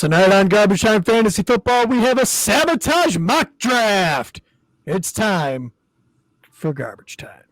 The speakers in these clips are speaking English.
Tonight on Garbage Time Fantasy Football, we have a Sabotage mock draft. It's time for Garbage Time.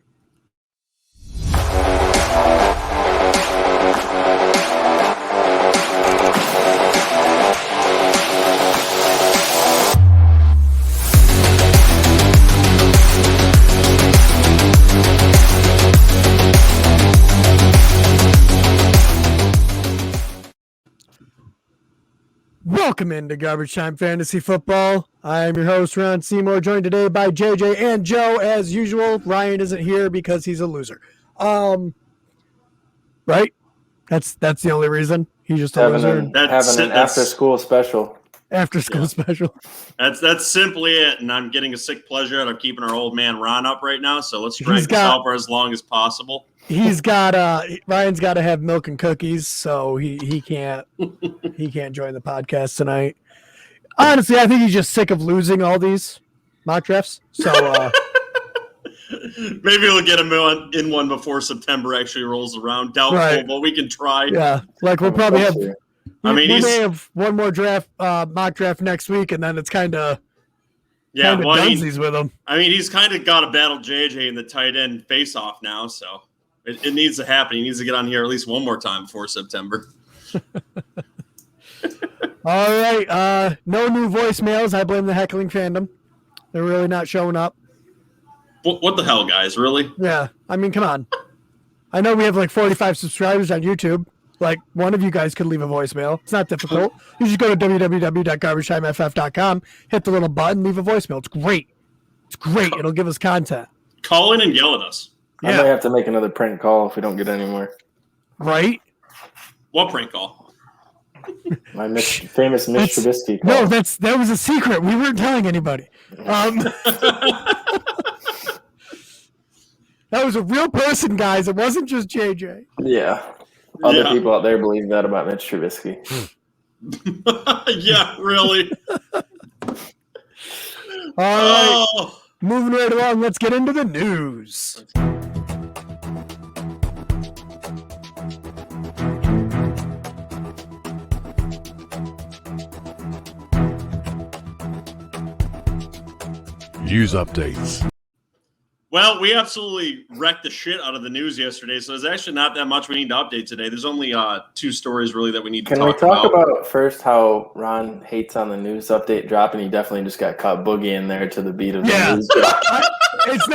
Welcome into Garbage Time Fantasy Football. I am your host, Ron Seymour, joined today by JJ and Joe. As usual, Ryan isn't here because he's a loser. Right? That's the only reason. He's just a loser. Having an after-school special. After-school special. That's simply it, and I'm getting a sick pleasure out of keeping our old man Ron up right now, so let's drag this out for as long as possible. He's got Ryan's got to have milk and cookies, so he can't join the podcast tonight. Honestly, I think he's just sick of losing all these mock drafts. So maybe we'll get him in one before September actually rolls around. Doubtful, right. But we can try. Yeah, like we'll probably have. We may have one more mock draft next week, and then it's kind of dunsies with him. I mean, he's kind of got to battle JJ in the tight end face-off now, so. It needs to happen. He needs to get on here at least one more time before September. All right. No new voicemails. I blame the heckling fandom. They're really not showing up. What the hell, guys? Really? Yeah. I mean, come on. I know we have like 45 subscribers on YouTube. Like, one of you guys could leave a voicemail. It's not difficult. You just go to www.garbagetimeff.com, hit the little button, leave a voicemail. It's great. It's great. It'll give us content. Call in and yell at us. I might have to make another prank call if we don't get any more. Right? What prank call? My famous Mitch Trubisky call. No, that was a secret. We weren't telling anybody. That was a real person, guys. It wasn't just JJ. Yeah. Other people out there believe that about Mitch Trubisky. Yeah, really. All right. Moving right along, let's get into the news. News updates. Well, we absolutely wrecked the shit out of the news yesterday, so there's actually not that much we need to update today. There's only two stories really that we need to talk about. Can we talk about first how Ron hates on the news update drop, and he definitely just got caught boogieing there to the beat of the news drop? It's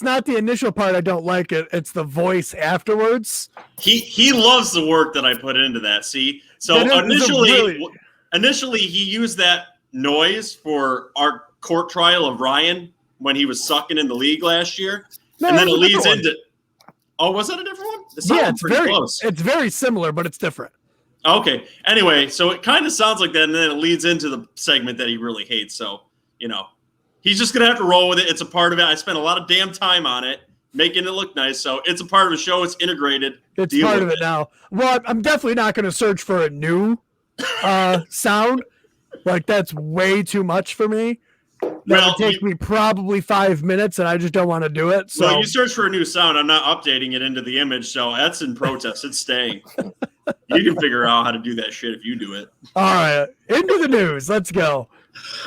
not the initial part I don't like it. It's the voice afterwards. He loves the work that I put into that. See, so initially he used that noise for our court trial of Ryan when he was sucking in the league last year, and then it leads into. Oh, was that a different one? It's very close. It's very similar, but it's different. Okay. Anyway, so it kind of sounds like that, and then it leads into the segment that he really hates. So, he's just gonna have to roll with it. It's a part of it. I spent a lot of damn time on it, making it look nice. So it's a part of the show. It's integrated. It's part of it now. Well, I'm definitely not going to search for a new sound. Like, that's way too much for me. That would take me probably 5 minutes, and I just don't want to do it. So you search for a new sound. I'm not updating it into the image, so that's in protest. It's staying. You can figure out how to do that shit if you do it. All right, into the news. Let's go.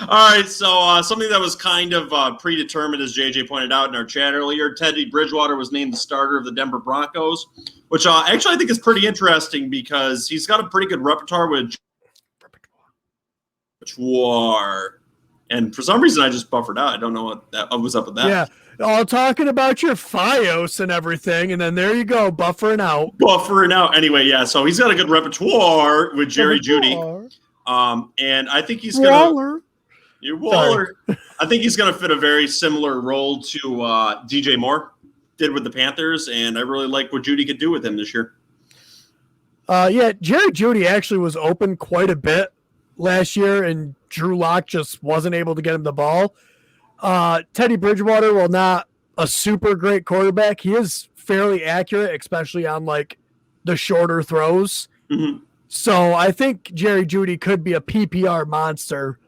All right, so something that was kind of predetermined, as JJ pointed out in our chat earlier, Teddy Bridgewater was named the starter of the Denver Broncos, which actually I think is pretty interesting because he's got a pretty good repertoire with repertoire. And for some reason, I just buffered out. I don't know what was up with that. Yeah, all talking about your Fios and everything, and then there you go, buffering out. Anyway, yeah, so he's got a good repertoire with Jerry Jeudy. And I think he's going to – You're Waller. I think he's going to fit a very similar role to DJ Moore did with the Panthers, and I really like what Jeudy could do with him this year. Yeah, Jerry Jeudy actually was open quite a bit last year, and Drew Lock just wasn't able to get him the ball. Teddy Bridgewater, while not a super great quarterback, he is fairly accurate, especially on like the shorter throws. Mm-hmm. So I think Jerry Jeudy could be a PPR monster.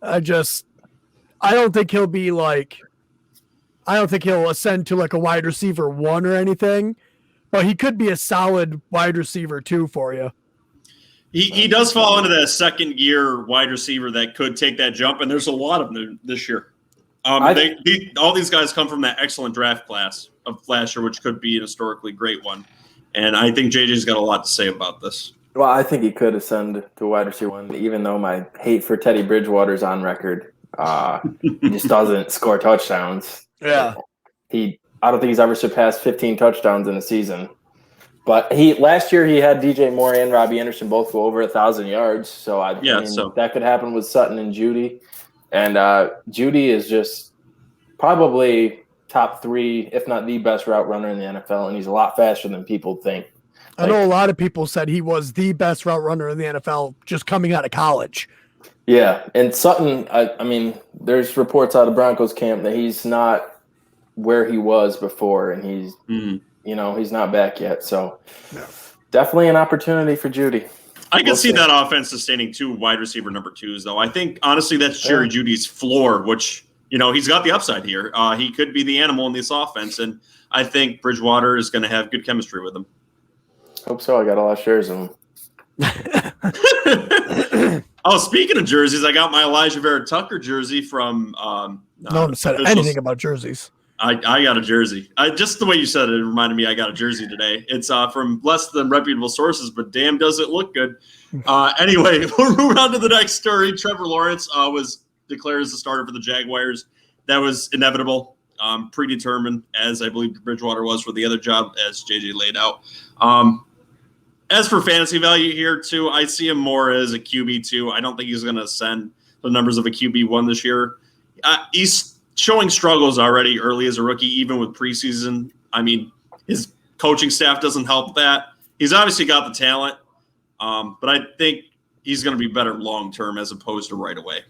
I don't think he'll be like, I don't think he'll ascend to like a wide receiver 1 or anything, but he could be a solid wide receiver 2 for you. He does fall into that second year wide receiver that could take that jump, and there's a lot of them this year. All these guys come from that excellent draft class of last year, which could be an historically great one. And I think JJ's got a lot to say about this. Well, I think he could ascend to wide receiver one, even though my hate for Teddy Bridgewater is on record. He just doesn't score touchdowns. Yeah. I don't think he's ever surpassed 15 touchdowns in a season. But last year he had DJ Moore and Robbie Anderson both go over 1,000 yards. So that could happen with Sutton and Jeudy. And Jeudy is just probably top 3, if not the best route runner in the NFL, and he's a lot faster than people think. I know a lot of people said he was the best route runner in the NFL just coming out of college. Yeah, and Sutton, I mean, there's reports out of Broncos camp that he's not where he was before, and he's he's not back yet. So definitely an opportunity for Jeudy. I can see that offense sustaining 2 wide receiver number 2s, though. I think, honestly, that's Jerry Jeudy's floor, which, he's got the upside here. He could be the animal in this offense, and I think Bridgewater is going to have good chemistry with him. Hope so. I got a lot of shares in him. Oh, speaking of jerseys, I got my Elijah Vera Tucker jersey from no one said anything about jerseys. I got a jersey. Just the way you said it reminded me I got a jersey today. It's from less than reputable sources, but damn does it look good. Anyway, we'll move on to the next story. Trevor Lawrence was declared as the starter for the Jaguars. That was inevitable, predetermined, as I believe Bridgewater was for the other job, as JJ laid out. As for fantasy value here, too, I see him more as a QB2. I don't think he's going to ascend the numbers of a QB1 this year. He's showing struggles already early as a rookie, even with preseason. I mean, his coaching staff doesn't help that. He's obviously got the talent, but I think he's going to be better long-term as opposed to right away.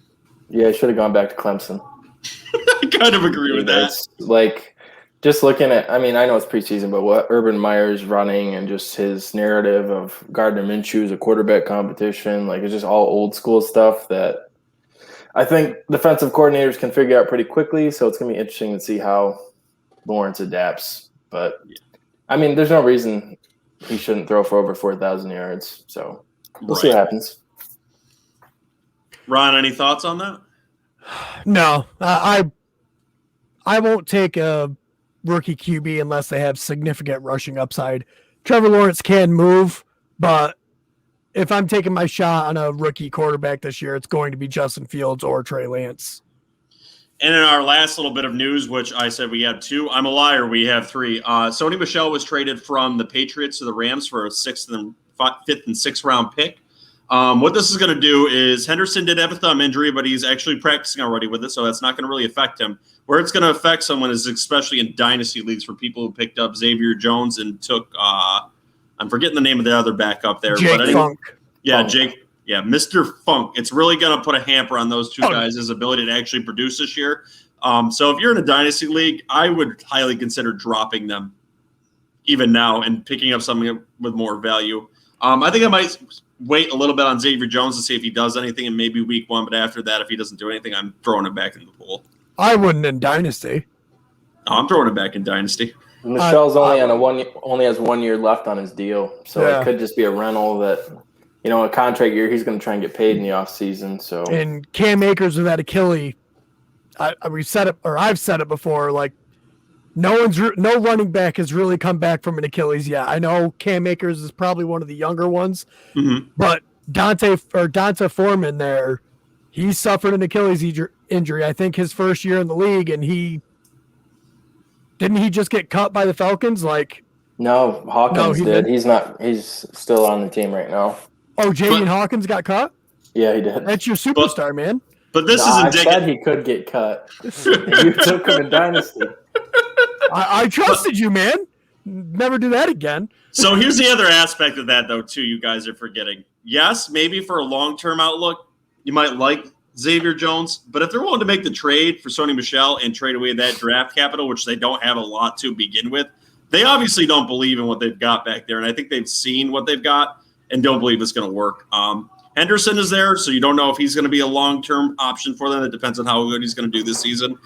Yeah, he should have gone back to Clemson. I kind of agree with that. It's like just looking at, I mean, I know it's preseason, but what Urban Meyer's running and just his narrative of Gardner Minshew's a quarterback competition, like it's just all old school stuff that I think defensive coordinators can figure out pretty quickly. So it's going to be interesting to see how Lawrence adapts. But I mean, there's no reason he shouldn't throw for over 4,000 yards. So we'll see what happens. Ron, any thoughts on that? No, I won't take a rookie QB unless they have significant rushing upside. Trevor Lawrence can move, but if I'm taking my shot on a rookie quarterback this year, it's going to be Justin Fields or Trey Lance. And in our last little bit of news, which I said we had 2, I'm a liar. We have 3. Sony Michel was traded from the Patriots to the Rams for a 5th and 6th round pick. What this is going to do is Henderson did have a thumb injury, but he's actually practicing already with it, so that's not going to really affect him. Where it's going to affect someone is especially in dynasty leagues for people who picked up Xavier Jones and took I'm forgetting the name of the other backup there. Funk. Yeah, Jake. Yeah, Mr. Funk. It's really going to put a hamper on those 2 guys' ability to actually produce this year. So if you're in a dynasty league, I would highly consider dropping them even now and picking up something with more value. I think I might wait a little bit on Xavier Jones to see if he does anything in maybe week 1. But after that, if he doesn't do anything, I'm throwing him back in the pool. I wouldn't in dynasty. No, I'm throwing him back in dynasty. Michel's only has 1 year left on his deal, so it could just be a rental that, a contract year he's going to try and get paid in the offseason. So and Cam Akers with that Achilles, I've said it before. Like no running back has really come back from an Achilles yet. I know Cam Akers is probably one of the younger ones, but Dante Foreman there, he suffered an Achilles injury. I think his first year in the league, and didn't he just get cut by the Falcons? No, Hawkins did. He's not. He's still on the team right now. Oh, Jaden Hawkins got cut? Yeah, he did. That's your superstar, man. But this is indicative. I said he could get cut. You took him in dynasty. I trusted you, man. Never do that again. So here's the other aspect of that, though, too, you guys are forgetting. Yes, maybe for a long-term outlook, you might like Xavier Jones, but if they're willing to make the trade for Sony Michel and trade away that draft capital, which they don't have a lot to begin with, they obviously don't believe in what they've got back there, and I think they've seen what they've got and don't believe it's going to work. Henderson is there, so you don't know if he's going to be a long-term option for them. It depends on how good he's going to do this season.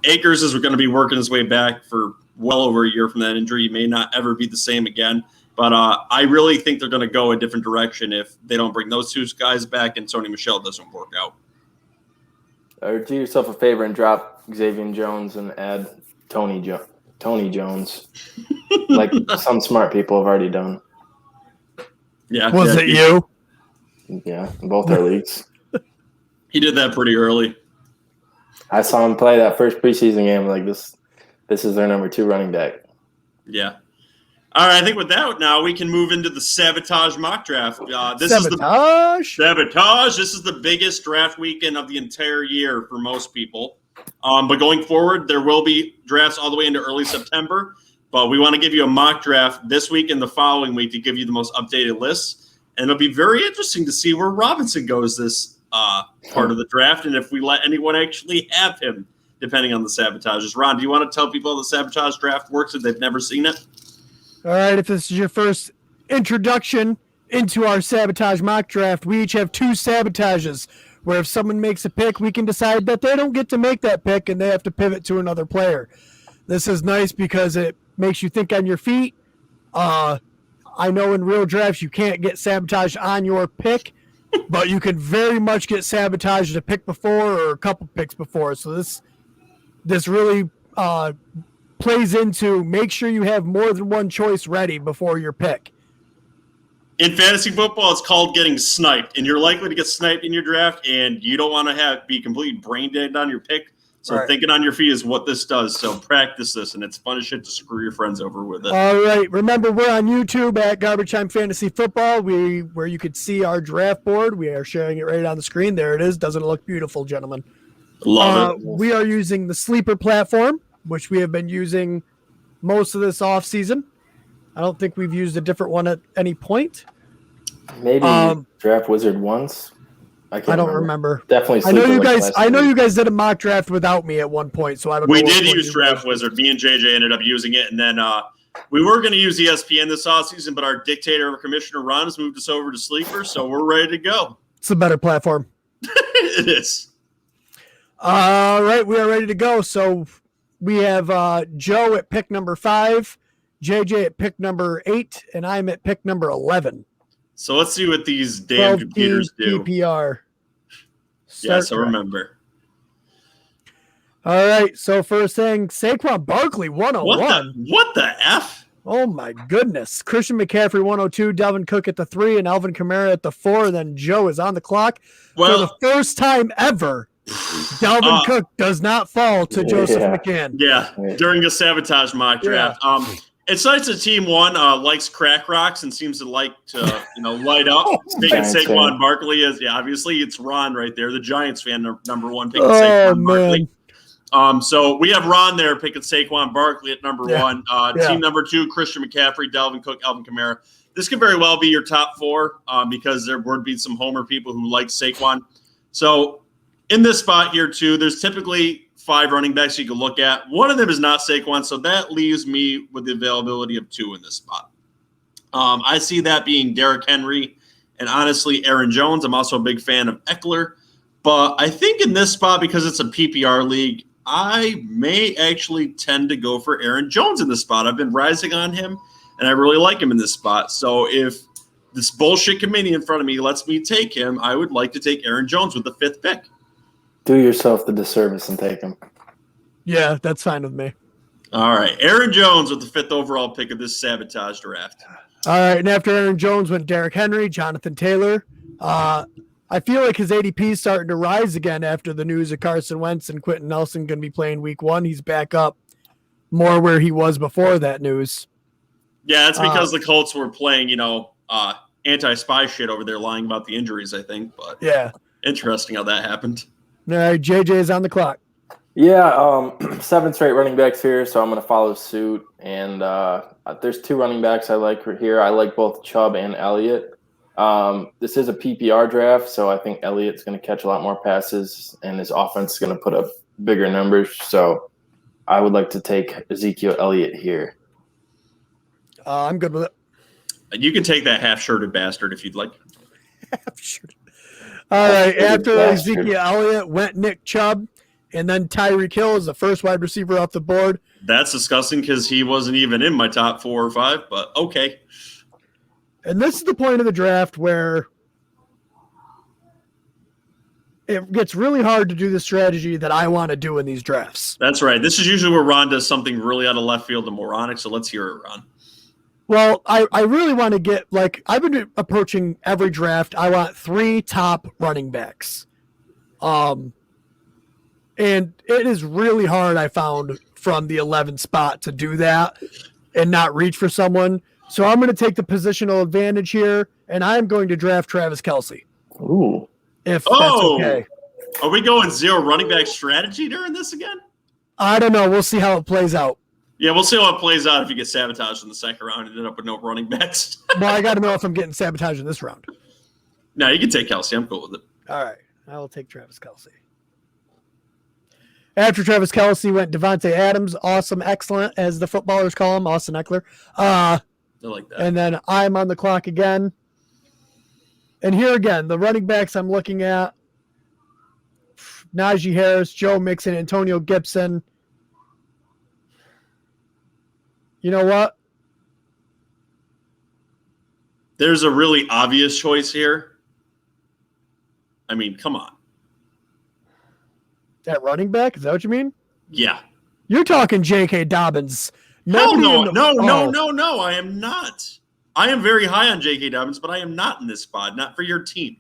Akers is going to be working his way back for well over a year from that injury. He may not ever be the same again. But I really think they're going to go a different direction if they don't bring those two guys back and Sony Michel doesn't work out. Or do yourself a favor and drop Xavier Jones and add Tony Jones, like some smart people have already done. Yeah, Was it you? Yeah, in both our leagues. He did that pretty early. I saw him play that first preseason game. Like this is their number 2 running back. Yeah. All right, I think with that now we can move into the Sabotage mock draft. Sabotage? This is the biggest draft weekend of the entire year for most people. But going forward, there will be drafts all the way into early September. But we want to give you a mock draft this week and the following week to give you the most updated lists. And it'll be very interesting to see where Robinson goes this part of the draft and if we let anyone actually have him, depending on the Sabotages. Ron, do you want to tell people how the Sabotage draft works if they've never seen it? All right, if this is your first introduction into our Sabotage mock draft, we each have 2 Sabotages, where if someone makes a pick, we can decide that they don't get to make that pick and they have to pivot to another player. This is nice because it makes you think on your feet. I know in real drafts you can't get Sabotage on your pick, but you can very much get Sabotage a pick before or a couple picks before. So this really plays into make sure you have more than one choice ready before your pick. In fantasy football, it's called getting sniped, and you're likely to get sniped in your draft, and you don't want to be completely brain dead on your pick. So right. Thinking on your feet is what this does. So practice this, and it's fun as shit to screw your friends over with it. All right. Remember, we're on YouTube at Garbage Time Fantasy Football, where you could see our draft board. We are sharing it right on the screen. There it is. Doesn't it look beautiful, gentlemen? Love it. We are using the Sleeper platform, which we have been using most of this off season. I don't think we've used a different one at any point. Maybe Draft Wizard once. I don't remember. Definitely. I know you guys did a mock draft without me at one point, so I don't know. We did use Draft Wizard. Me and JJ ended up using it, and then we were going to use ESPN this offseason, but our dictator, Commissioner Ron, has moved us over to Sleeper, so we're ready to go. It's a better platform. It is. All right, we are ready to go. So we have Joe at pick number 5, JJ at pick number 8, and I'm at pick number 11. So let's see what these damn computers do. PPR. Yes, I remember. All right, so first thing, Saquon Barkley, 101. What the F? Oh, my goodness. Christian McCaffrey, 102, Dalvin Cook at the 3, and Alvin Kamara at the 4, and then Joe is on the clock. For the first time ever, Dalvin Cook does not fall to Joseph McCann. Yeah, during a Sabotage mock draft. Yeah. It's nice that Team 1 likes crack rocks and seems to like to light up. Taking Saquon Barkley is obviously it's Ron right there, the Giants fan number 1 picking Saquon Barkley. So we have Ron there picking Saquon Barkley at number 1. Team number 2, Christian McCaffrey, Dalvin Cook, Alvin Kamara. This could very well be your top 4 because there would be some homer people who like Saquon. So in this spot here too, there's typically 5 running backs you can look at. One of them is not Saquon, so that leaves me with the availability of 2 in this spot. I see that being Derrick Henry and honestly Aaron Jones. I'm also a big fan of Eckler. But I think in this spot, because it's a PPR league, I may actually tend to go for Aaron Jones in this spot. I've been rising on him, and I really like him in this spot. So if this bullshit committee in front of me lets me take him, I would like to take Aaron Jones with the 5th pick. Do yourself the disservice and take him. Yeah, that's fine with me. All right. Aaron Jones with the 5th overall pick of this Sabotage draft. All right. And after Aaron Jones went Derrick Henry, Jonathan Taylor. I feel like his ADP is starting to rise again after the news of Carson Wentz and Quentin Nelson going to be playing week 1. He's back up more where he was before that news. Yeah, it's because the Colts were playing, anti-spy shit over there, lying about the injuries, I think. But yeah, interesting how that happened. All right, JJ is on the clock. Yeah, 7 straight running backs here, so I'm going to follow suit. And there's 2 running backs I like here. I like both Chubb and Elliott. This is a PPR draft, so I think Elliott's going to catch a lot more passes, and his offense is going to put up bigger numbers. So I would like to take Ezekiel Elliott here. I'm good with it. You can take that half-shirted bastard if you'd like. Half-shirted. All right, after Ezekiel Elliott went Nick Chubb, and then Tyreek Hill is the first wide receiver off the board. That's disgusting because he wasn't even in my top 4 or 5, but okay. And this is the point of the draft where it gets really hard to do the strategy that I want to do in these drafts. That's right. This is usually where Ron does something really out of left field and moronic, so let's hear it, Ron. Well, I really want to get, like, I've been approaching every draft. I want 3 top running backs. And it is really hard, I found, from the 11th spot to do that and not reach for someone. So I'm going to take the positional advantage here, and I'm going to draft Travis Kelce. Ooh. If that's okay. Are we going 0 running back strategy during this again? I don't know. We'll see how it plays out. Yeah, we'll see how it plays out if you get sabotaged in the second round and end up with no running backs. Well, I got to know if I'm getting sabotaged in this round. No, you can take Kelce. I'm cool with it. All right. I will take Travis Kelce. After Travis Kelce went Devontae Adams. Awesome, excellent, as the footballers call him, Austin Eckler. I like that. And then I'm on the clock again. And here again, the running backs I'm looking at, Najee Harris, Joe Mixon, Antonio Gibson. You know what? There's a really obvious choice here. I mean, come on. That running back? Is that what you mean? Yeah. You're talking J.K. Dobbins. No, no. I am not. I am very high on J.K. Dobbins, but I am not in this spot, not for your team.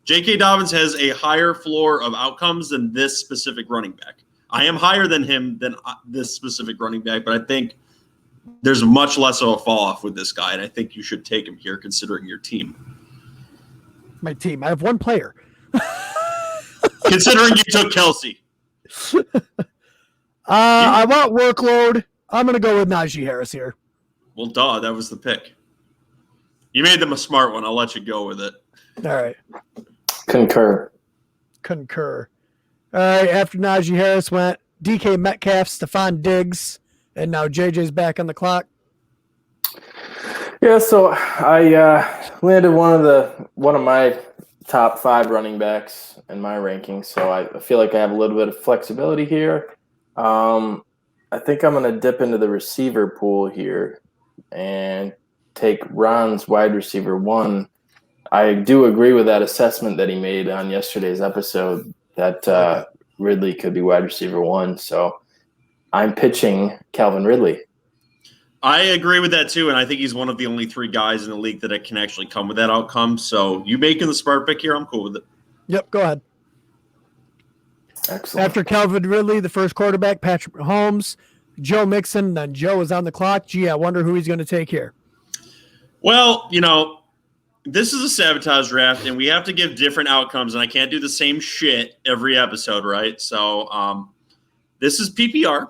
J.K. Dobbins has a higher floor of outcomes than this specific running back. I am higher than him than this specific running back, but I think there's much less of a fall off with this guy, and I think you should take him here considering your team. My team. I have one player. Considering you took Kelce. I want workload. I'm going to go with Najee Harris here. Well, duh, that was the pick. You made them a smart one. I'll let you go with it. All right. Concur. All right, after Najee Harris went DK Metcalf, Stephon Diggs, and now JJ's back on the clock. Yeah, so I landed one of my top 5 running backs in my rankings, so I feel like I have a little bit of flexibility here. I think I'm going to dip into the receiver pool here and take Ron's wide receiver 1. I do agree with that assessment that he made on yesterday's episode that Ridley could be wide receiver 1, so I'm pitching Calvin Ridley. I agree with that too, and I think he's one of the only 3 guys in the league that can actually come with that outcome. So you making the smart pick here, I'm cool with it. Yep, go ahead. Excellent. After Calvin Ridley, the first quarterback, Patrick Mahomes, Joe Mixon, then Joe is on the clock. Gee, I wonder who he's going to take here. Well, this is a sabotage draft, and we have to give different outcomes, and I can't do the same shit every episode, right? So this is PPR.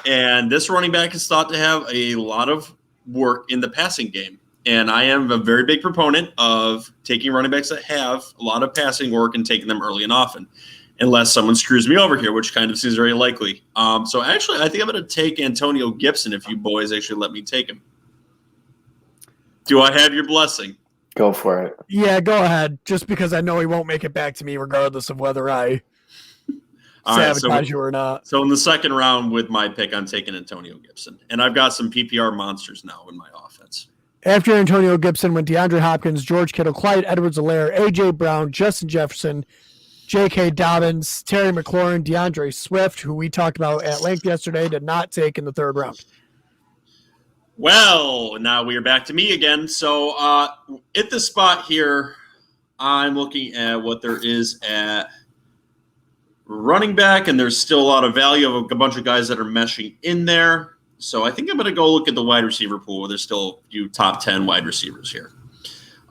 And this running back is thought to have a lot of work in the passing game. And I am a very big proponent of taking running backs that have a lot of passing work and taking them early and often, unless someone screws me over here, which kind of seems very likely. So actually, I think I'm going to take Antonio Gibson if you boys actually let me take him. Do I have your blessing? Go for it. Yeah, go ahead. Just because I know he won't make it back to me regardless of whether I sabotage you or not. So in the second round with my pick, I'm taking Antonio Gibson. And I've got some PPR monsters now in my offense. After Antonio Gibson went DeAndre Hopkins, George Kittle, Clyde Edwards-Helaire, A.J. Brown, Justin Jefferson, J.K. Dobbins, Terry McLaurin, DeAndre Swift, who we talked about at length yesterday, did not take in the third round. Well, now we are back to me again. So at this spot here, I'm looking at what there is at running back, and there's still a lot of value of a bunch of guys that are meshing in there. So I think I'm going to go look at the wide receiver pool. There's still a few top 10 wide receivers here.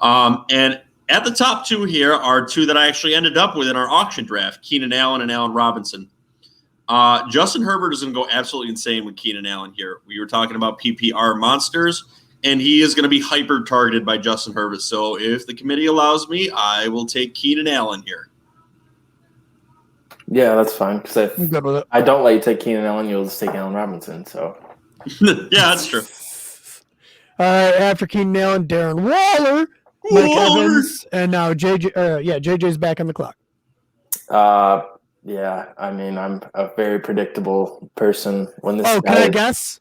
And at the top 2 here are 2 that I actually ended up with in our auction draft, Keenan Allen and Allen Robinson. Justin Herbert is going to go absolutely insane with Keenan Allen here. We were talking about PPR monsters, and he is going to be hyper-targeted by Justin Herbert. So if the committee allows me, I will take Keenan Allen here. Yeah, that's fine. Because I'm good with it. I don't let you take Keenan Allen, you'll just take Allen Robinson. So yeah, that's true. After Keenan Allen, Darren Waller, Mike Evans, and now JJ's back on the clock. Yeah, I mean, I'm a very predictable person. When this can I guess?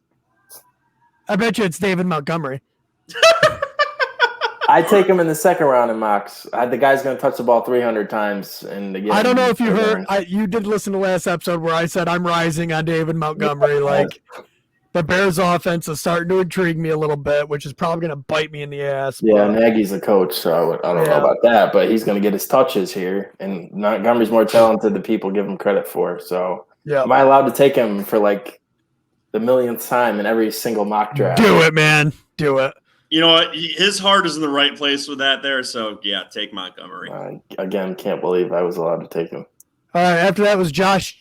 I bet you it's David Montgomery. I take him in the second round in mocks. The guy's going to touch the ball 300 times. And again, I don't know if you heard. You did listen to last episode where I said I'm rising on David Montgomery. Like the Bears' offense is starting to intrigue me a little bit, which is probably going to bite me in the ass. Yeah, Nagy's a coach, so I don't know about that, but he's going to get his touches here. And Montgomery's more talented than people give him credit for. So am I allowed to take him for like the millionth time in every single mock draft? Do it, man. Do it. You know what? His heart is in the right place with that there. So, yeah, take Montgomery. Again, can't believe I was allowed to take him. All right, after that was Josh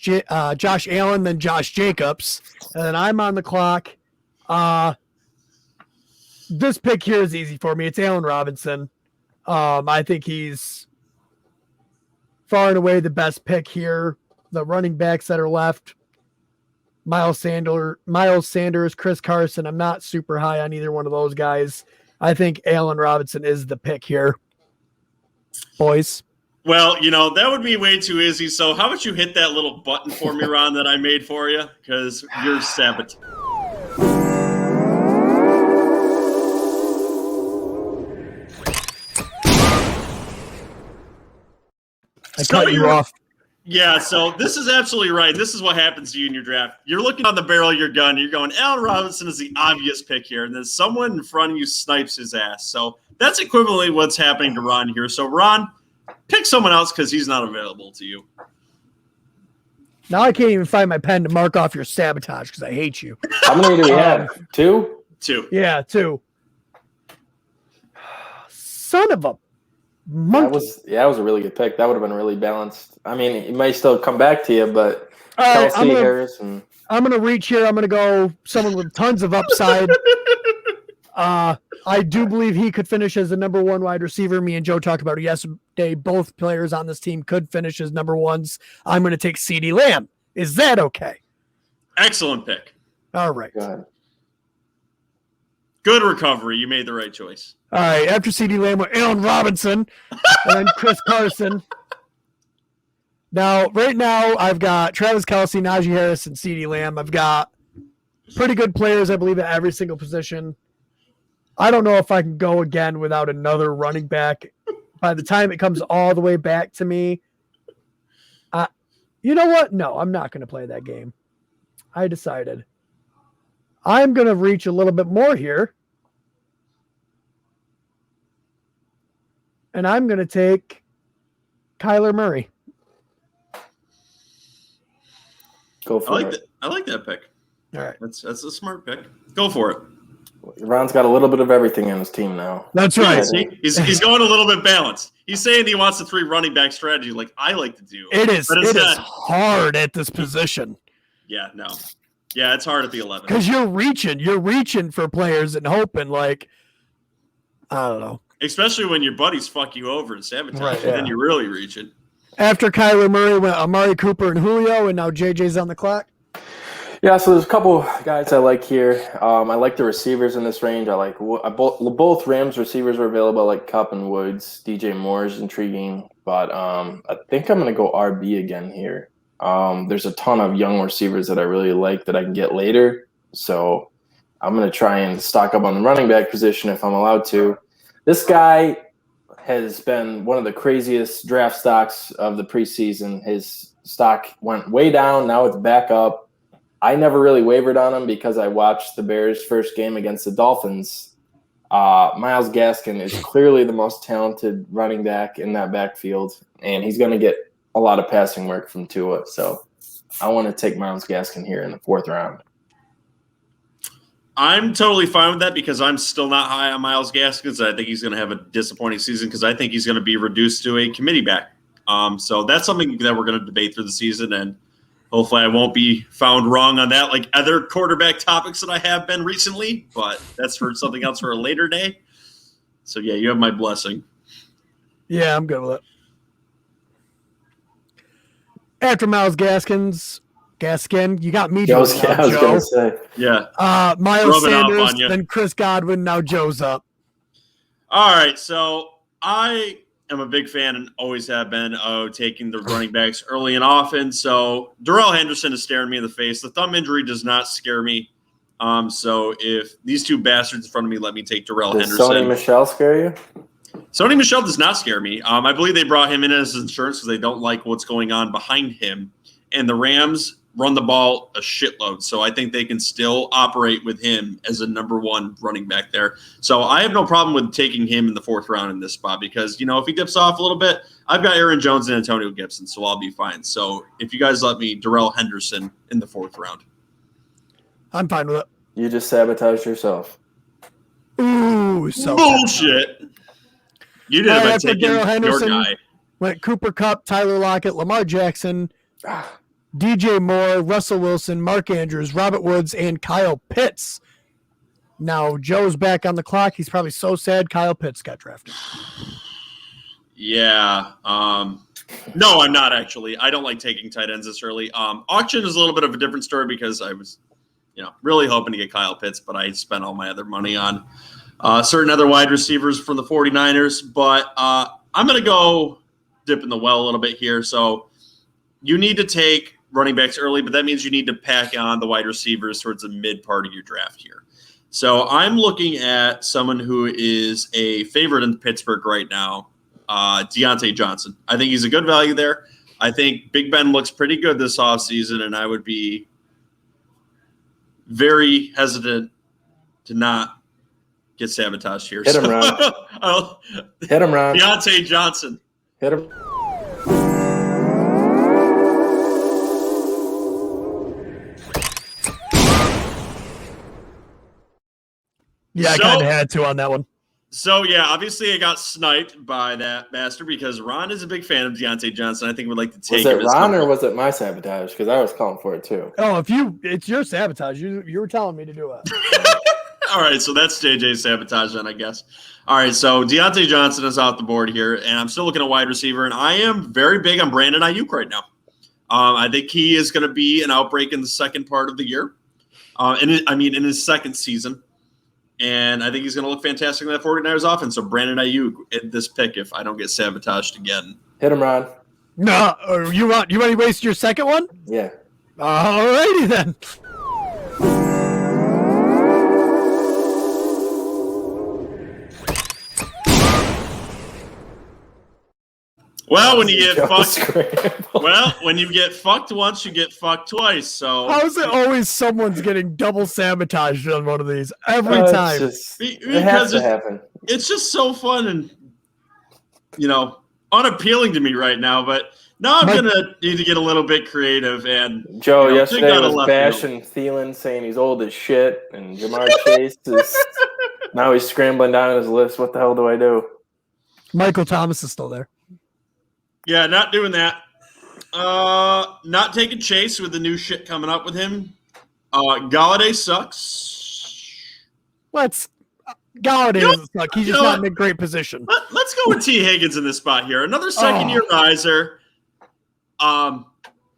Allen, then Josh Jacobs. And then I'm on the clock. This pick here is easy for me. It's Allen Robinson. I think he's far and away the best pick here. The running backs that are left, Miles Sanders, Chris Carson. I'm not super high on either one of those guys. I think Allen Robinson is the pick here. Boys. Well, that would be way too easy. So how about you hit that little button for me, Ron, that I made for you? Because you're Sabotage. I cut you off. Yeah, so this is absolutely right. This is what happens to you in your draft. You're looking on the barrel of your gun. You're going, Allen Robinson is the obvious pick here. And then someone in front of you snipes his ass. So that's equivalently what's happening to Ron here. So, Ron, pick someone else because he's not available to you. Now I can't even find my pen to mark off your sabotage because I hate you. How many do we have? Two? Two. Yeah, two. Son of a monkey. That was a really good pick. That would have been really balanced. I mean, it may still come back to you, but right, Kelsey, Harris, and I'm going to reach here. I'm going to go someone with tons of upside. I do believe he could finish as the number one wide receiver. Me and Joe talked about it yesterday. Both players on this team could finish as number ones. I'm going to take CeeDee Lamb. Is that okay? Excellent pick. All right. Good recovery. You made the right choice. All right. After CeeDee Lamb with Allen Robinson and then Chris Carson. Right now, I've got Travis Kelce, Najee Harris, and CeeDee Lamb. I've got pretty good players, I believe, at every single position. I don't know if I can go again without another running back. By the time it comes all the way back to me, you know what? No, I'm not going to play that game. I decided. I'm going to reach a little bit more here. And I'm going to take Kyler Murray. Go for it. I like that pick. All right. That's a smart pick. Go for it. Ron's got a little bit of everything on his team now. That's right. He's going a little bit balanced. He's saying he wants a 3 running back strategy like I like to do. It is hard at this position. Yeah, no. Yeah, it's hard at the 11. Because you're reaching for players and hoping I don't know. Especially when your buddies fuck you over and sabotage, right, and then you're really reaching. After Kyler Murray went Amari Cooper and Julio, and now JJ's on the clock. Yeah, so there's a couple guys I like here. I like the receivers in this range. I like both Rams receivers are available. I like Kupp and Woods. DJ Moore is intriguing, but I think I'm going to go RB again here. There's a ton of young receivers that I really like that I can get later, so I'm going to try and stock up on the running back position if I'm allowed to. This guy has been one of the craziest draft stocks of the preseason. His stock went way down. Now it's back up. I never really wavered on him because I watched the Bears' first game against the Dolphins. Myles Gaskin is clearly the most talented running back in that backfield, and he's going to get a lot of passing work from Tua. So I want to take Myles Gaskin here in the 4th round. I'm totally fine with that because I'm still not high on Myles Gaskin. I think he's going to have a disappointing season because I think he's going to be reduced to a committee back. So that's something that we're going to debate through the season, and hopefully I won't be found wrong on that like other quarterback topics that I have been recently, but that's for something else for a later day. So, yeah, you have my blessing. Yeah, I'm good with it. After Myles Gaskin, you got me. I was going to say. Yeah. Miles Sanders, then Chris Godwin, now Joe's up. All right, so I am a big fan and always have been of taking the running backs early and often. So Darrell Henderson is staring me in the face. The thumb injury does not scare me So if these two bastards in front of me let me take Darrell Henderson. Sony Michel scare you? Sony Michel does not scare me. I believe they brought him in as insurance because they don't like what's going on behind him. And the Rams run the ball a shitload. So I think they can still operate with him as a number one running back there. So I have no problem with taking him in the 4th round in this spot because, if he dips off a little bit, I've got Aaron Jones and Antonio Gibson, so I'll be fine. So if you guys let me, Darrell Henderson in the 4th round. I'm fine with it. You just sabotaged yourself. Ooh, so bullshit. You did it by taking your guy. Went Cooper Kupp, Tyler Lockett, Lamar Jackson, DJ Moore, Russell Wilson, Mark Andrews, Robert Woods, and Kyle Pitts. Now, Joe's back on the clock. He's probably so sad Kyle Pitts got drafted. Yeah. No, I'm not actually. I don't like taking tight ends this early. Auction is a little bit of a different story because I was, really hoping to get Kyle Pitts, but I spent all my other money on certain other wide receivers from the 49ers. But I'm going to go dip in the well a little bit here. So you need to take running backs early, but that means you need to pack on the wide receivers towards the mid part of your draft here. So I'm looking at someone who is a favorite in Pittsburgh right now, Deontay Johnson. I think he's a good value there. I think Big Ben looks pretty good this offseason, and I would be very hesitant to not get sabotaged here. Hit him, Ron. Hit him, Ron. Deontay Johnson. Hit him. Yeah, I kind of had to on that one. So, yeah, obviously I got sniped by that bastard because Ron is a big fan of Deontay Johnson. I think would like to take him. Was it Ron or was it my sabotage? Because I was calling for it too. Oh, it's your sabotage. You were telling me to do it. All right, so that's JJ's sabotage then, I guess. All right, so Deontay Johnson is off the board here, and I'm still looking at wide receiver, and I am very big on Brandon Ayuk right now. I think he is going to be an outbreak in the second part of the year, in his second season. And I think he's going to look fantastic in that 49ers offense. So Brandon Ayuk at this pick if I don't get sabotaged again. Hit him, Ron. No, you want to waste your second one? Yeah. All righty then. Well, when you get fucked, when you get fucked once, you get fucked twice. So how is it always someone's getting double sabotaged on one of these every time? It has to happen. It's just so fun and unappealing to me right now. But now I'm gonna need to get a little bit creative. And Joe yesterday was bashing Thielen, saying he's old as shit, and Jamar Chase is now he's scrambling down his list. What the hell do I do? Michael Thomas is still there. Yeah, not doing that. Not taking Chase with the new shit coming up with him. Galladay sucks. Galladay doesn't suck. He's just not in a great position. Let's go with T. Higgins in this spot here. Another second-year riser. I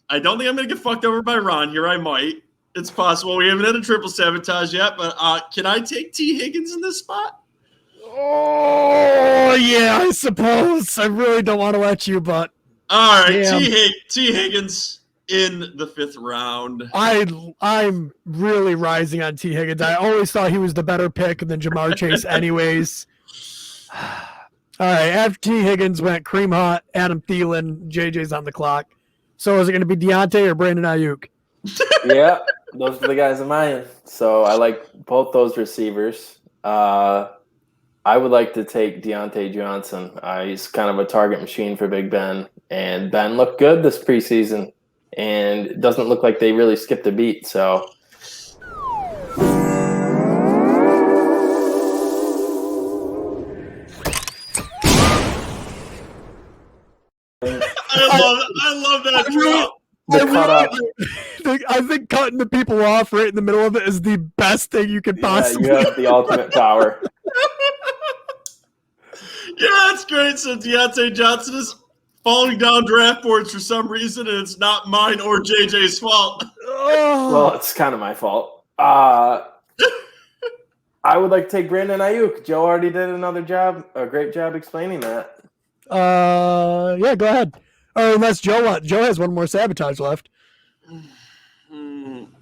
don't think I'm going to get fucked over by Ron here. I might. It's possible. We haven't had a triple sabotage yet, but can I take T. Higgins in this spot? Oh, yeah, I suppose. I really don't want to let you, but. All right, T. Higgins in the 5th round. I'm really rising on T. Higgins. I always thought he was the better pick than Jamar Chase anyways. All right, after T. Higgins went Kareem Hunt, Adam Thielen, JJ's on the clock. So is it going to be Deontay or Brandon Ayuk? Yeah, those are the guys of mine. So I like both those receivers. I would like to take Deontay Johnson. He's kind of a target machine for Big Ben. And Ben looked good this preseason. And it doesn't look like they really skipped a beat. So I love that drop. I think cutting the people off right in the middle of it is the best thing you could possibly. You have the ultimate power. Yeah, that's great. So Deontay Johnson is falling down draft boards for some reason, and it's not mine or JJ's fault. Well, it's kind of my fault. I would like to take Brandon Ayuk. Joe already did a great job explaining that. Yeah, go ahead. Or unless Joe has one more sabotage left.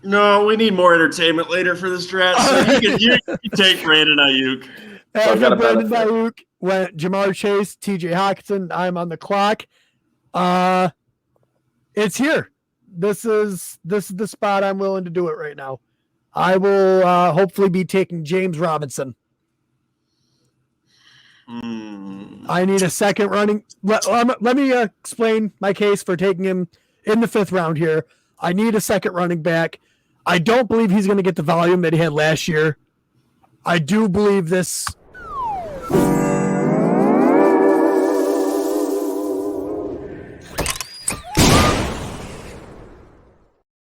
No, we need more entertainment later for this draft. So you can take Brandon Ayuk. After Brandon Ayuk went Jamar Chase, TJ Hawkinson. I'm on the clock. It's here. This is the spot I'm willing to do it right now. I will hopefully be taking James Robinson. I need a second running. Let me explain my case for taking him in the 5th round here. I need a second running back. I don't believe he's going to get the volume that he had last year. I do believe this.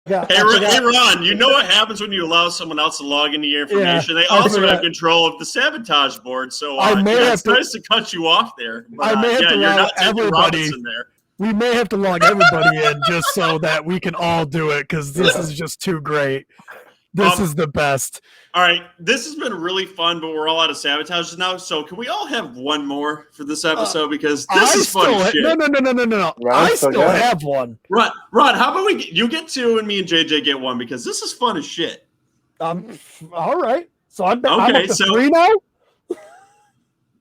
Hey, Ron, you know what happens when you allow someone else to log into your information? Yeah, they also have control of the sabotage board. So it's nice to cut you off there. But, I may have to you're log not taking everybody. Robinson there. We may have to log everybody in just so that we can all do it because this is just too great. This is the best. All right. This has been really fun, but we're all out of sabotages now. So can we all have one more for this episode? Because this is fun as shit. No. I still have one. Rod, how about you get 2 and me and JJ get 1 because this is fun as shit. All right. So I'm up to 3 now?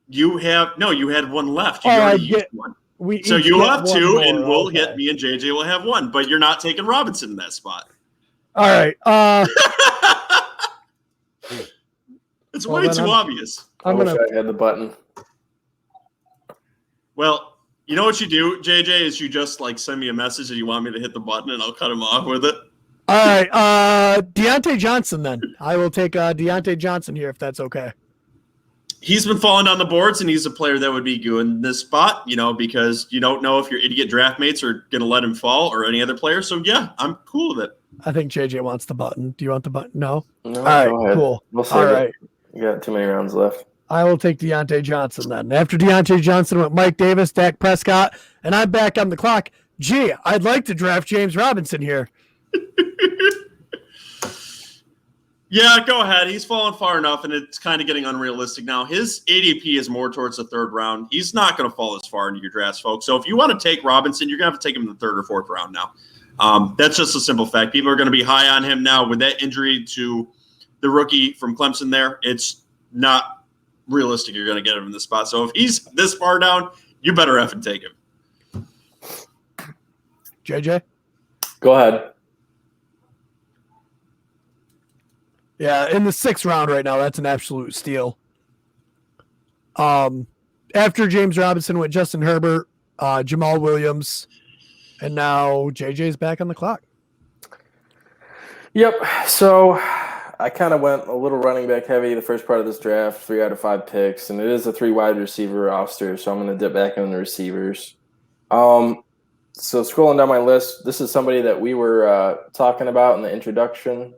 You had 1 left. You already used 1. So you have 2 and we'll hit me and JJ will have 1, but you're not taking Robinson in that spot. All right. It's way too obvious. I wish I had the button. Well, you know what you do, JJ, is you just send me a message that you want me to hit the button and I'll cut him off with it. All right. Deontay Johnson then. I will take Deontay Johnson here if that's okay. He's been falling down the boards, and he's a player that would be good in this spot, because you don't know if your idiot draft mates are going to let him fall or any other player. So, yeah, I'm cool with it. I think JJ wants the button. Do you want the button? No? No, all right, cool. We'll see. All right. You got too many rounds left. I will take Deontay Johnson then. After Deontay Johnson went Mike Davis, Dak Prescott, and I'm back on the clock. Gee, I'd like to draft James Robinson here. Yeah, go ahead. He's fallen far enough, and it's kind of getting unrealistic now. His ADP is more towards the 3rd round. He's not going to fall as far into your drafts, folks. So if you want to take Robinson, you're going to have to take him in the 3rd or 4th round now. That's just a simple fact. People are going to be high on him now with that injury to the rookie from Clemson there. It's not realistic you're going to get him in this spot. So if he's this far down, you better effing take him. JJ? Go ahead. Yeah, in the 6th round right now, that's an absolute steal. After James Robinson went Justin Herbert, Jamal Williams, and now JJ's back on the clock. Yep. So I kind of went a little running back heavy the first part of this draft, 3 out of 5 picks, and it is a 3 wide receiver roster, so I'm going to dip back into the receivers. So scrolling down my list, this is somebody that we were talking about in the introduction.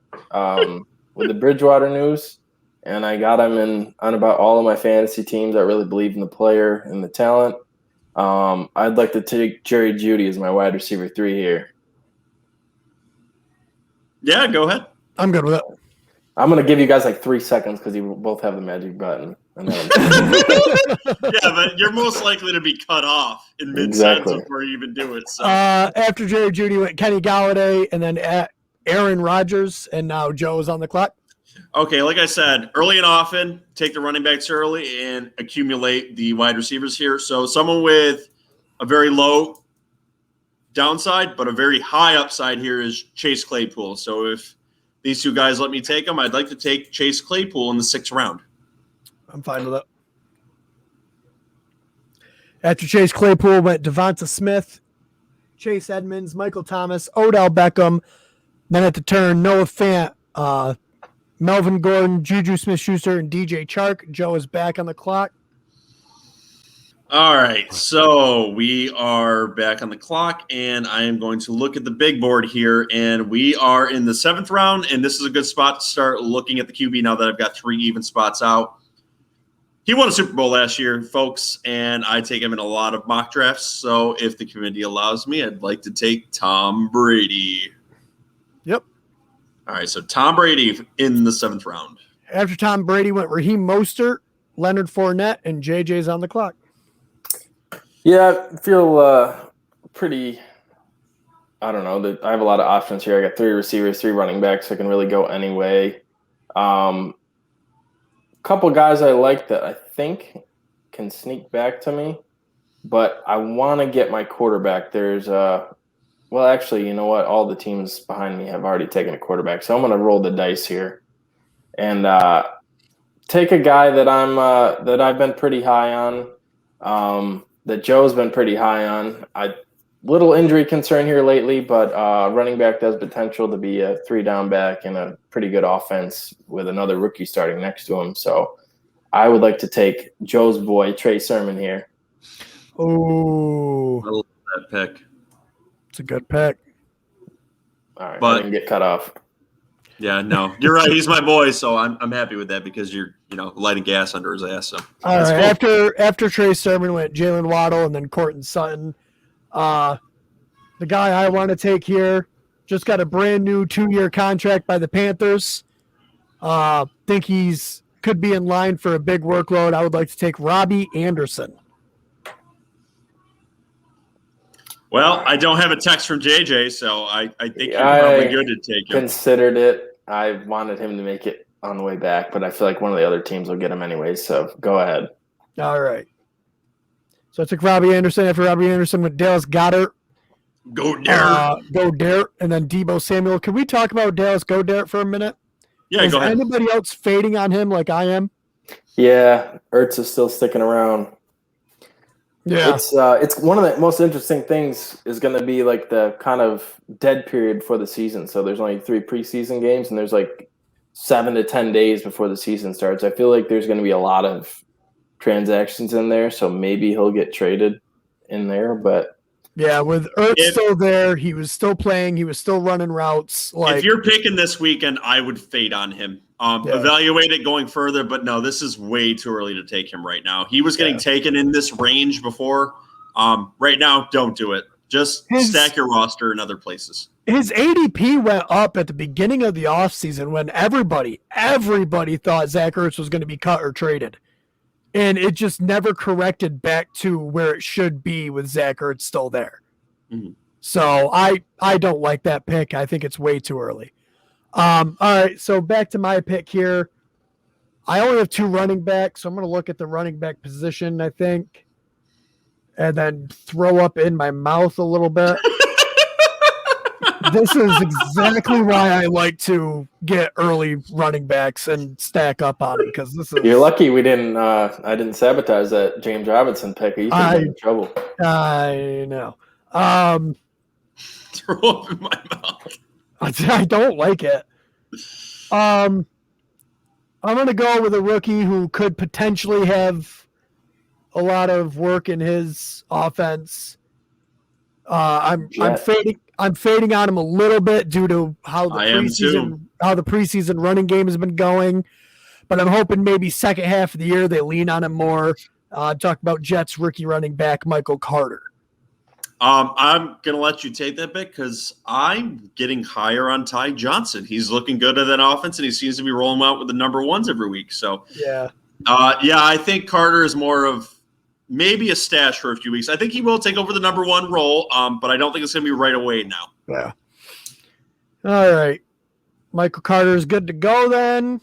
With the Bridgewater news, and I got him on about all of my fantasy teams. I really believe in the player and the talent. I'd like to take Jerry Jeudy as my wide receiver 3 here. Yeah, go ahead. I'm good with it. I'm going to give you guys 3 seconds because you both have the magic button. Yeah, but you're most likely to be cut off in mid-sentence before you even do it. So. After Jerry Jeudy went Kenny Galladay, and then Aaron Rodgers, and now Joe is on the clock. Okay, like I said, early and often, take the running backs early and accumulate the wide receivers here. So someone with a very low downside, but a very high upside here is Chase Claypool. So if these 2 guys let me take them, I'd like to take Chase Claypool in the 6th round. I'm fine with it. After Chase Claypool went Devonta Smith, Chase Edmonds, Michael Thomas, Odell Beckham. Then at the turn, Noah Fant, Melvin Gordon, Juju Smith-Schuster, and DJ Chark. Joe is back on the clock. All right, so we are back on the clock, and I am going to look at the big board here, and we are in the 7th round, and this is a good spot to start looking at the QB now that I've got 3 even spots out. He won a Super Bowl last year, folks, and I take him in a lot of mock drafts, so if the committee allows me, I'd like to take Tom Brady. Yep. All right, so Tom Brady in the 7th round. After Tom Brady went Raheem Mostert, Leonard Fournette, and JJ's on the clock. Yeah, I feel pretty I don't know. I have a lot of options here. I got 3 receivers, 3 running backs. So I can really go any way. Couple guys I like that I think can sneak back to me, but I want to get my quarterback. There's well, actually, you know what? All the teams behind me have already taken a quarterback, so I'm going to roll the dice here and take a guy that I've been pretty high on, that Joe's been pretty high on. Little injury concern here lately, but running back does potential to be a 3-down back in a pretty good offense with another rookie starting next to him. So I would like to take Joe's boy, Trey Sermon here. Oh, I love that pick. It's a good pick. All right, But I didn't get cut off. yeah, no, you're right. He's my boy, so I'm happy with that because you're lighting gas under his ass. So All that's right. cool. After Trey Sermon went Jalen Waddle and then Courtland Sutton. The guy I want to take here just got a brand new 2-year contract by the Panthers. Think he's could be in line for a big workload. I would like to take Robbie Anderson. Well, I don't have a text from JJ, so I think you're probably good to take him. Considered it. I wanted him to make it on the way back, but I feel like one of the other teams will get him anyway, so go ahead. All right. So I took Robbie Anderson. After Robbie Anderson with Dallas Goedert. Go Dare. And then Deebo Samuel. Can we talk about Dallas Goedert for a minute? Yeah, Is go ahead. anybody else fading on him like I am? Yeah, Ertz is still sticking around. Yeah. It's one of the most interesting things is going to be like the kind of dead period for the season. So there's only 3 preseason games, and there's like 7 to 10 days before the season starts. I feel like there's going to be a lot of transactions in there, so maybe he'll get traded in there. But yeah, with Ertz still there, he was still playing, he was still running routes. If you're picking this weekend, I would fade on him. Evaluate it going further, but no, this is way too early to take him right now. He was getting taken in this range before. Right now, don't do it. Just stack your roster in other places. His ADP went up at the beginning of the offseason when everybody thought Zach Ertz was going to be cut or traded. And it just never corrected back to where it should be with Zach Ertz still there. Mm-hmm. So I don't like that pick. I think it's way too early. All right, so back to my pick here. I only have 2 running backs, so I'm going to look at the running back position, I think, and then throw up in my mouth a little bit. This is exactly why I like to get early running backs and stack up on it, because this is. You're lucky we didn't. I didn't sabotage that James Robinson pick. You could be in trouble. I know. Throw up in my mouth. I don't like it. I'm going to go with a rookie who could potentially have a lot of work in his offense. I'm fading on him a little bit due to how the preseason running game has been going, but I'm hoping maybe second half of the year they lean on him more. Talk about Jets rookie running back Michael Carter. I'm going to let you take that pick because I'm getting higher on Ty Johnson. He's looking good at that offense, and he seems to be rolling out with the number ones every week. So, I think Carter is more of maybe a stash for a few weeks. I think he will take over the number 1 role, but I don't think it's going to be right away now. Yeah. All right. Michael Carter is good to go then.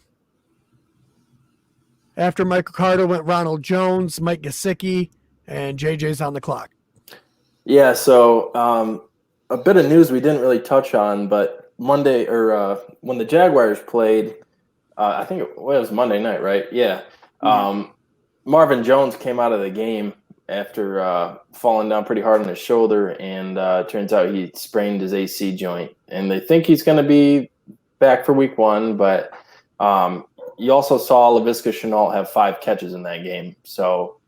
After Michael Carter went Ronald Jones, Mike Gesicki, and JJ's on the clock. Yeah, so a bit of news we didn't really touch on, but Monday when the Jaguars played, I think it was Monday night, right? Yeah. Marvin Jones came out of the game after falling down pretty hard on his shoulder, and turns out he sprained his AC joint. And they think he's going to be back for week 1, but you also saw Laviska Shenault have 5 catches in that game. So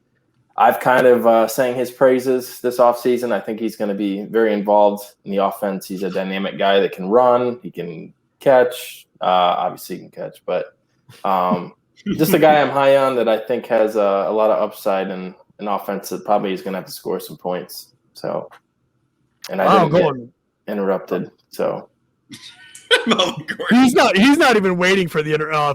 I've kind of sang his praises this offseason. I think he's going to be very involved in the offense. He's a dynamic guy that can run. He can catch. Obviously, he can catch. But just a guy I'm high on that I think has a lot of upside in an offense that probably is going to have to score some points. So, and I didn't get interrupted. So he's not even waiting for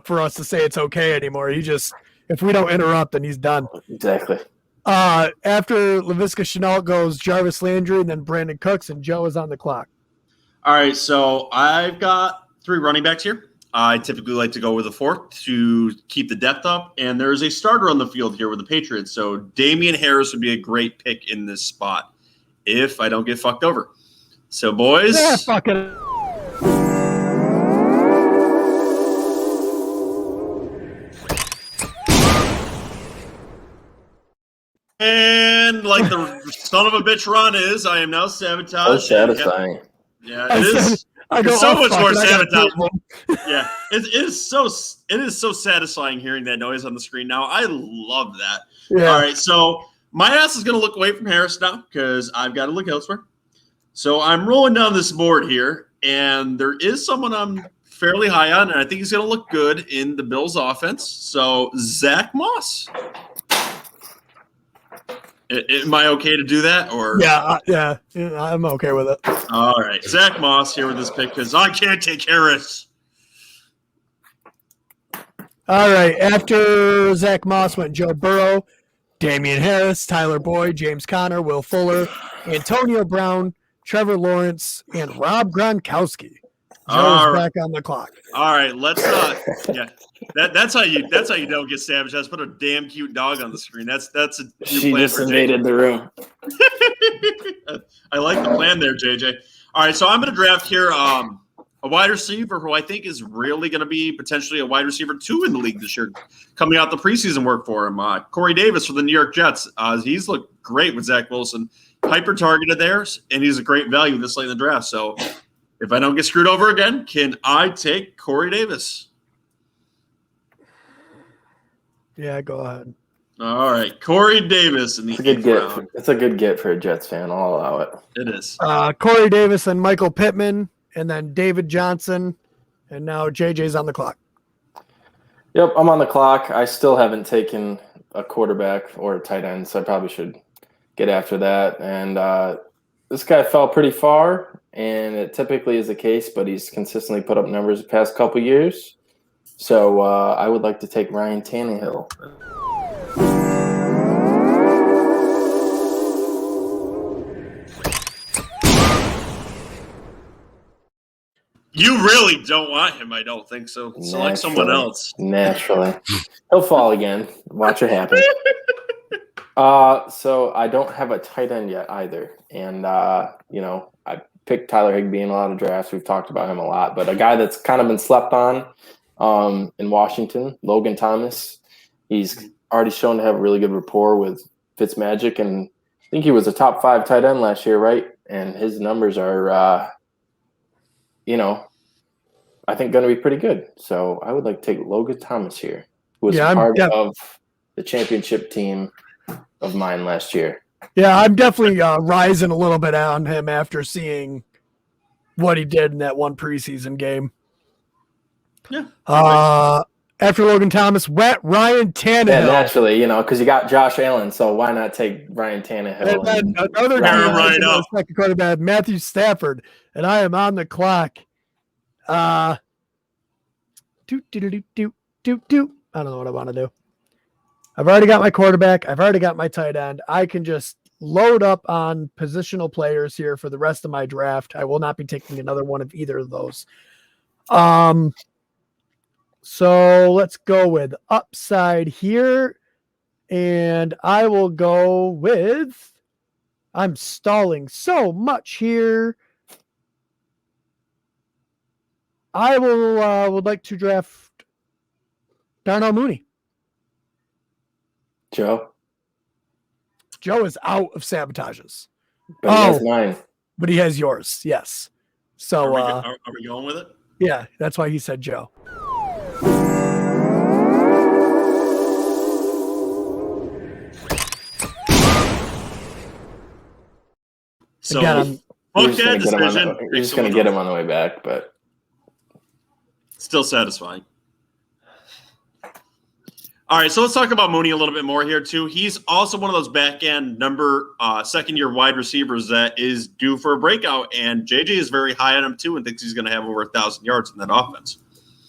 for us to say it's okay anymore. If we don't interrupt, then he's done. Exactly. After Laviska Shenault goes Jarvis Landry and then Brandon Cooks, and Joe is on the clock. All right, so I've got 3 running backs here. I typically like to go with a 4th to keep the depth up, and there's a starter on the field here with the Patriots. So Damian Harris would be a great pick in this spot if I don't get fucked over. So, boys. Yeah, fuck it. And like the son of a bitch Ron is, I am now sabotaged. So satisfying. Yeah, it is. It's so much more sabotage. Yeah, it is so satisfying hearing that noise on the screen now. I love that. Yeah. All right, so my ass is going to look away from Harris now because I've got to look elsewhere. So I'm rolling down this board here, and there is someone I'm fairly high on, and I think he's going to look good in the Bills' offense. So Zach Moss. Am I okay to do that? Or yeah, I'm okay with it. All right, Zach Moss here with this pick because I can't take Harris. All right, after Zach Moss went Joe Burrow, Damian Harris, Tyler Boyd, James Conner, Will Fuller, Antonio Brown, Trevor Lawrence, and Rob Gronkowski. Joe's back on the clock. All right, let's yeah. That's how you don't get savage. Let's put a damn cute dog on the screen. That's a she just invaded the room. I like the plan there, JJ. All right, so I'm going to draft here a wide receiver who I think is really going to be potentially a wide receiver 2 in the league this year, coming out the preseason work for him. Corey Davis for the New York Jets. He's looked great with Zach Wilson, hyper targeted there, and he's a great value this late in the draft. So if I don't get screwed over again, can I take Corey Davis? Yeah, go ahead. All right, Corey Davis. It's a good get. It's a good get for a Jets fan. I'll allow it. It is. Corey Davis and Michael Pittman, and then David Johnson, and now JJ's on the clock. Yep, I'm on the clock. I still haven't taken a quarterback or a tight end, so I probably should get after that. And this guy fell pretty far, and it typically is the case, but he's consistently put up numbers the past couple years. So I would like to take Ryan Tannehill. You really don't want him, I don't think so. Select someone else. Naturally. He'll fall again. Watch it happen. So I don't have a tight end yet either. And, I picked Tyler Higbee in a lot of drafts. We've talked about him a lot. But a guy that's kind of been slept on in Washington, Logan Thomas. He's already shown to have a really good rapport with Fitzmagic. And I think he was a top 5 tight end last year, right? And his numbers are I think going to be pretty good. So I would like to take Logan Thomas here, who was part of the championship team of mine last year. Yeah, I'm definitely rising a little bit on him after seeing what he did in that one preseason game. Yeah. After Logan Thomas, Ryan Tannehill. Yeah, naturally, because you got Josh Allen, so why not take Ryan Tannehill? And then another guy, second quarterback, Matthew Stafford, and I am on the clock. I don't know what I want to do. I've already got my quarterback. I've already got my tight end. I can just load up on positional players here for the rest of my draft. I will not be taking another one of either of those. So let's go with upside here. And I will go with, I'm stalling so much here. I would like to draft Darnell Mooney. Joe is out of sabotages. But he has mine. But he has yours, yes. So are we going with it? Yeah, that's why he said Joe. So again, fuck that decision. You're just going to get him on the way back, but still satisfying. All right, so let's talk about Mooney a little bit more here too. He's also one of those back-end second-year wide receivers that is due for a breakout, and JJ is very high on him too and thinks he's going to have over 1,000 yards in that offense.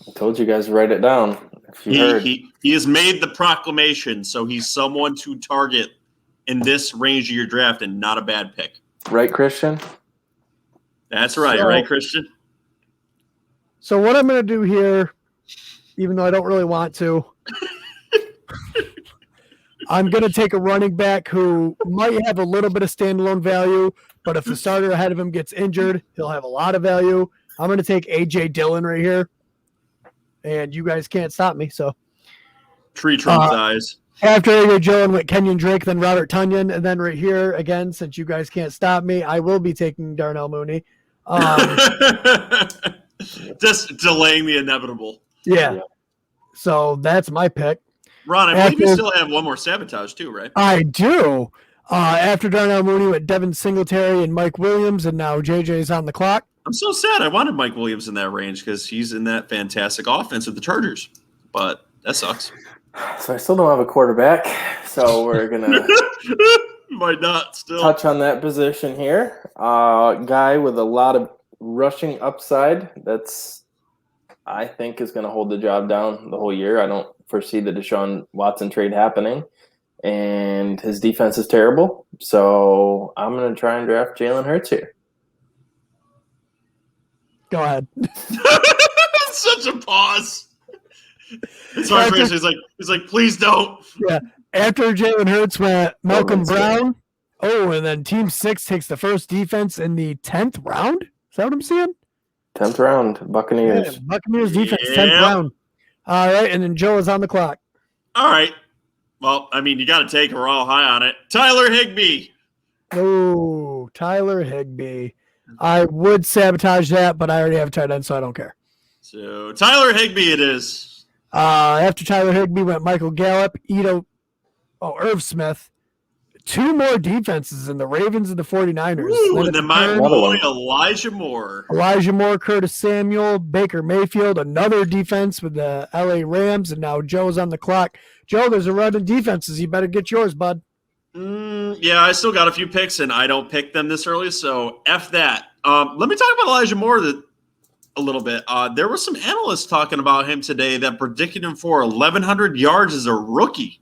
I told you guys to write it down. He has made the proclamation, so he's someone to target in this range of your draft and not a bad pick. Right, Christian? That's right, right, Christian? So what I'm going to do here, even though I don't really want to, I'm going to take a running back who might have a little bit of standalone value, but if the starter ahead of him gets injured, he'll have a lot of value. I'm going to take A.J. Dillon right here, and you guys can't stop me. So Tree trunk size. After A.J. Dillon went Kenyon Drake, then Robert Tonyan, and then right here, again, since you guys can't stop me, I will be taking Darnell Mooney. Just delaying the inevitable. Yeah. So that's my pick. Ron, I believe you still have one more Sabotage too, right? I do. After Darnell Mooney went Devin Singletary and Mike Williams, and now JJ's on the clock. I'm so sad. I wanted Mike Williams in that range because he's in that fantastic offense with the Chargers, but that sucks. So I still don't have a quarterback, so we're gonna might not still touch on that position here. Guy with a lot of rushing upside. That's I think is going to hold the job down the whole year. I don't foresee the Deshaun Watson trade happening, and his defense is terrible. So I'm going to try and draft Jalen Hurts here. Go ahead. Such a pause. Sorry, Chris. He's like, please don't. Yeah. After Jalen Hurts went Malcolm Brown. Oh, and then Team 6 takes the first defense in the 10th round. Is that what I'm seeing? 10th round, Buccaneers. Yeah, Buccaneers defense, 10th round. All right, and then Joe is on the clock. All right. Well, I mean, you got to take it. We're all high on it. Tyler Higbee. Oh, Tyler Higbee. I would sabotage that, but I already have a tight end, so I don't care. So Tyler Higbee it is. After Tyler Higbee went Michael Gallup, Irv Smith. 2 more defenses in the Ravens and the 49ers. Ooh, and then my boy Elijah Moore. Curtis Samuel, Baker Mayfield, another defense with the LA Rams, and now Joe's on the clock. Joe, there's a run of defenses. You better get yours, bud. Yeah, I still got a few picks, and I don't pick them this early, so F that. Let me talk about Elijah Moore a little bit. There were some analysts talking about him today that predicted him for 1,100 yards as a rookie.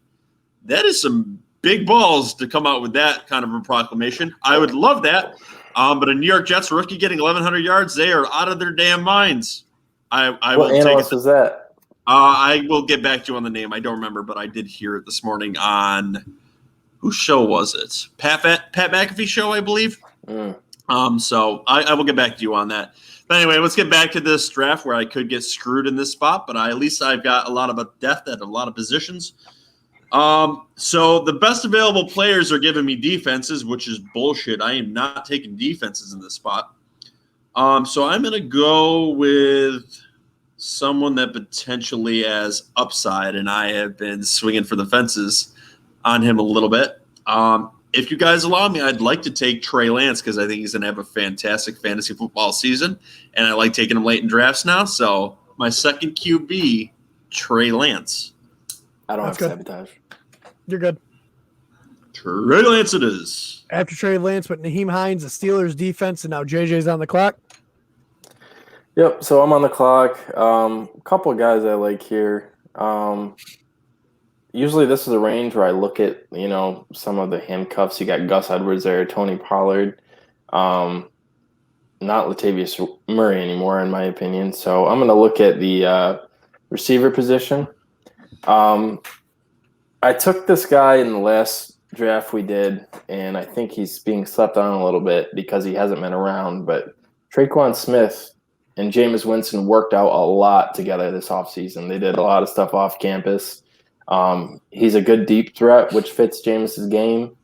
That is some big balls to come out with that kind of a proclamation. I would love that. But a New York Jets rookie getting 1,100 yards, they are out of their damn minds. What analyst was that? I will get back to you on the name. I don't remember, but I did hear it this morning on whose show was it? Pat McAfee show, I believe. So I will get back to you on that. But anyway, let's get back to this draft where I could get screwed in this spot, but at least I've got a lot of depth at a lot of positions. So the best available players are giving me defenses, which is bullshit. I am not taking defenses in this spot. So I'm going to go with someone that potentially has upside, and I have been swinging for the fences on him a little bit. If you guys allow me, I'd like to take Trey Lance because I think he's going to have a fantastic fantasy football season, and I like taking him late in drafts now. So my second QB, Trey Lance. I don't have sabotage. You're good. Trey Lance it is. After Trey Lance with Naheem Hines, the Steelers defense, and now JJ's on the clock. Yep, so I'm on the clock. A couple of guys I like here. Usually this is a range where I look at, some of the handcuffs. You got Gus Edwards there, Tony Pollard. Not Latavius Murray anymore, in my opinion. So I'm going to look at the receiver position. I took this guy in the last draft we did, and I think he's being slept on a little bit because he hasn't been around. But Traquan Smith and Jameis Winston worked out a lot together this offseason. They did a lot of stuff off campus. He's a good deep threat, which fits Jameis's game.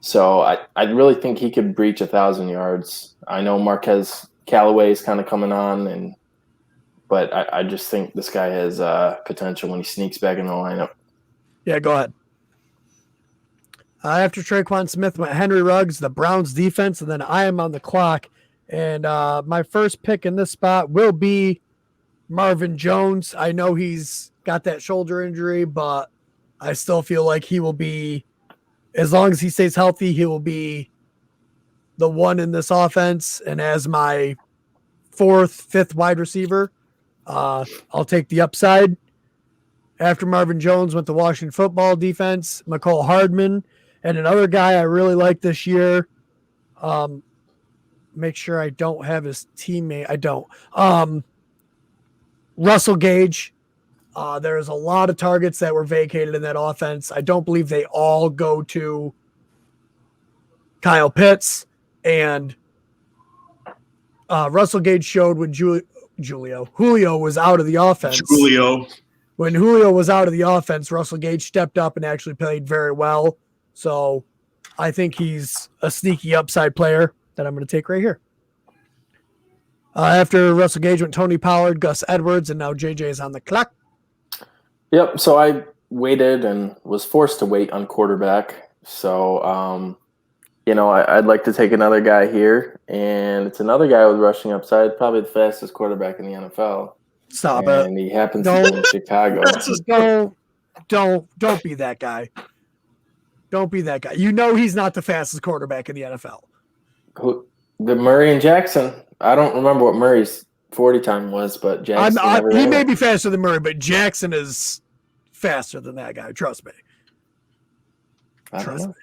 So I really think he could breach 1,000 yards. I know Marquez Callaway is kind of coming on, but I just think this guy has potential when he sneaks back in the lineup. Yeah, go ahead. After Traquan Smith went Henry Ruggs, the Browns defense, and then I am on the clock. And my first pick in this spot will be Marvin Jones. I know he's got that shoulder injury, but I still feel like he will be, as long as he stays healthy, he will be the one in this offense. And as my 4th, 5th wide receiver, I'll take the upside. After Marvin Jones went to Washington football defense, McCole Hardman, and another guy I really like this year, make sure I don't have his teammate. I don't. Russell Gage. There's a lot of targets that were vacated in that offense. I don't believe they all go to Kyle Pitts. And Russell Gage showed when Julio was out of the offense. When Julio was out of the offense, Russell Gage stepped up and actually played very well. So I think he's a sneaky upside player that I'm going to take right here. After Russell Gage went Tony Pollard, Gus Edwards, and now JJ is on the clock. Yep. So I waited and was forced to wait on quarterback. So, I'd like to take another guy here, and it's another guy with rushing upside, probably the fastest quarterback in the NFL. Stop it. And he happens to be in Chicago. Don't be that guy. Don't be that guy. You know he's not the fastest quarterback in the NFL. The Murray and Jackson. I don't remember what Murray's 40 time was, but Jackson. He may be faster than Murray, but Jackson is faster than that guy. Trust me. Trust me.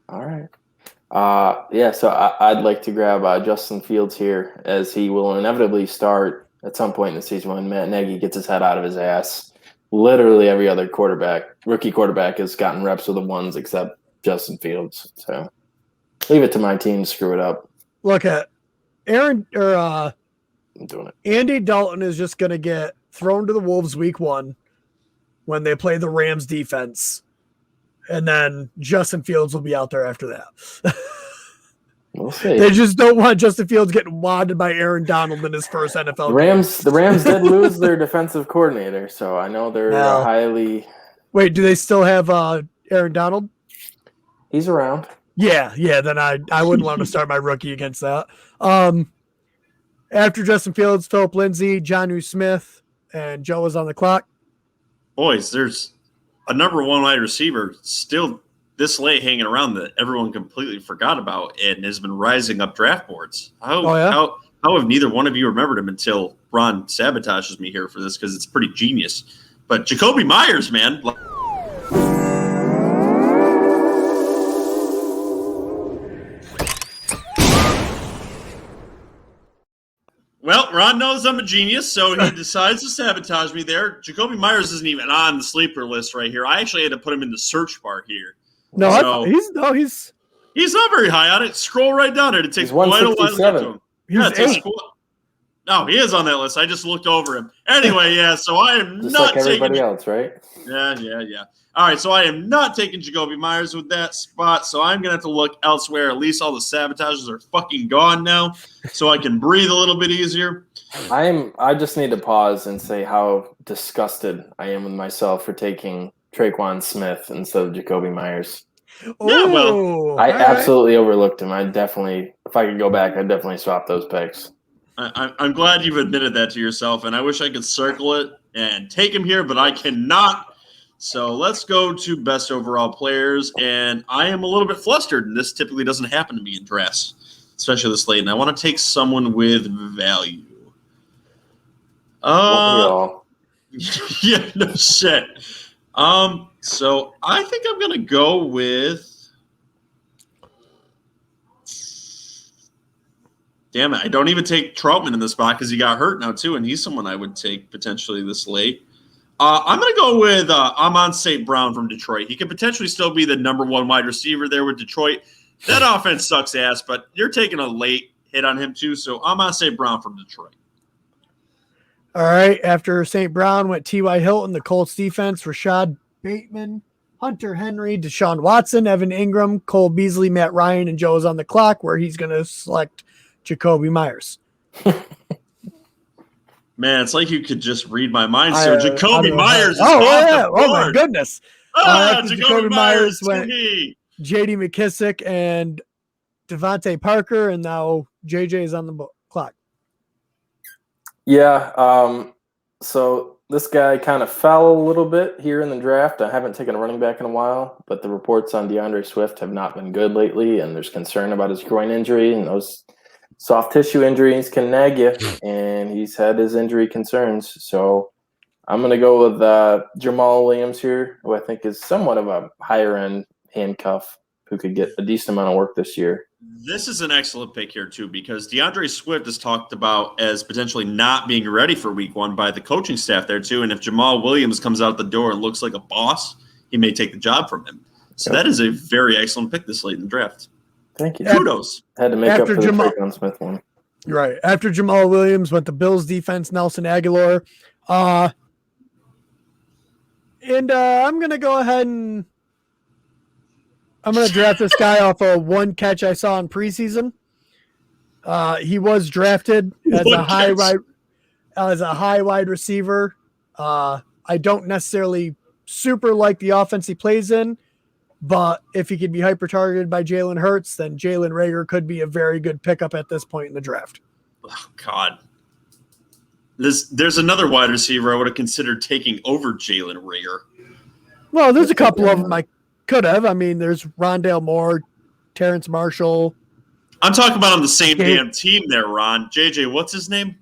All right. So I'd like to grab Justin Fields here, as he will inevitably start at some point in the season when Matt Nagy gets his head out of his ass. Literally every other rookie quarterback has gotten reps with the ones except Justin Fields. So leave it to my team to screw it up. Look at I'm doing it. Andy Dalton is just going to get thrown to the Wolves week 1 when they play the Rams defense. And then Justin Fields will be out there after that. We'll see. They just don't want Justin Fields getting wadded by Aaron Donald in his first NFL game. The Rams did lose their defensive coordinator, so I know they're highly. Wait, do they still have Aaron Donald? He's around. Yeah. Then I wouldn't want to start my rookie against that. After Justin Fields, Phillip Lindsay, Jonnu Smith, and Joe is on the clock. Boys, there's a number 1 wide receiver still this late hanging around that everyone completely forgot about and has been rising up draft boards. How have neither one of you remembered him until Ron sabotages me here for this, because it's pretty genius. But Jacoby Myers, man. Well, Ron knows I'm a genius, so he decides to sabotage me there. Jacoby Myers isn't even on the sleeper list right here. I actually had to put him in the search bar here. No, he's not very high on it. Scroll right down there. It takes quite a while to get to him. No, he is on that list. I just looked over him. Anyway, so I am just not like everybody taking else, right? Yeah. All right, so I am not taking Jacoby Myers with that spot, so I'm going to have to look elsewhere. At least all the sabotages are fucking gone now, so I can breathe a little bit easier. I just need to pause and say how disgusted I am with myself for taking Traquan Smith instead of Jacoby Myers. Yeah, well, I absolutely overlooked him. I definitely, if I could go back, I'd definitely swap those picks. I'm glad you've admitted that to yourself, and I wish I could circle it and take him here, but I cannot. So let's go to best overall players, and I am a little bit flustered, and this typically doesn't happen to me in drafts, especially this late, and I want to take someone with value. Yeah, no shit. So I think I'm gonna go with. Damn it! I don't even take Troutman in this spot because he got hurt now too, and he's someone I would take potentially this late. I'm gonna go with Amon St. Brown from Detroit. He could potentially still be the number 1 wide receiver there with Detroit. That offense sucks ass, but you're taking a late hit on him too. So Amon St. Brown from Detroit. All right. After St. Brown went T.Y. Hilton, the Colts defense, Rashad Bateman, Hunter Henry, Deshaun Watson, Evan Ingram, Cole Beasley, Matt Ryan, and Joe is on the clock, where he's going to select Jacoby Myers. Man, it's like you could just read my mind. So Jacoby Myers is off the board. Oh, my goodness. Jacoby Myers went J.D. McKissick and Devontae Parker, and now J.J. is on the clock. Yeah, so this guy kind of fell a little bit here in the draft. I haven't taken a running back in a while, but the reports on DeAndre Swift have not been good lately, and there's concern about his groin injury, and those soft tissue injuries can nag you, and he's had his injury concerns. So I'm going to go with Jamal Williams here, who I think is somewhat of a higher-end handcuff who could get a decent amount of work this year. This is an excellent pick here, too, because DeAndre Swift is talked about as potentially not being ready for week 1 by the coaching staff there, too. And if Jamal Williams comes out the door and looks like a boss, he may take the job from him. So that is a very excellent pick this late in the draft. Thank you. Kudos. Had to make up for the Tre'Quan Smith one. Right. After Jamal Williams went the Bills defense, Nelson Aguilar. And I'm going to go ahead and I'm going to draft this guy off of one catch I saw in preseason. He was drafted as a high wide receiver. I don't necessarily super like the offense he plays in, but if he could be hyper targeted by Jalen Hurts, then Jalen Reagor could be a very good pickup at this point in the draft. Oh, God. There's another wide receiver I would have considered taking over Jalen Reagor. Well, there's a couple of them I could have. I mean, there's Rondale Moore, Terrence Marshall. I'm talking about on the same damn team there, Ron. JJ, what's his name?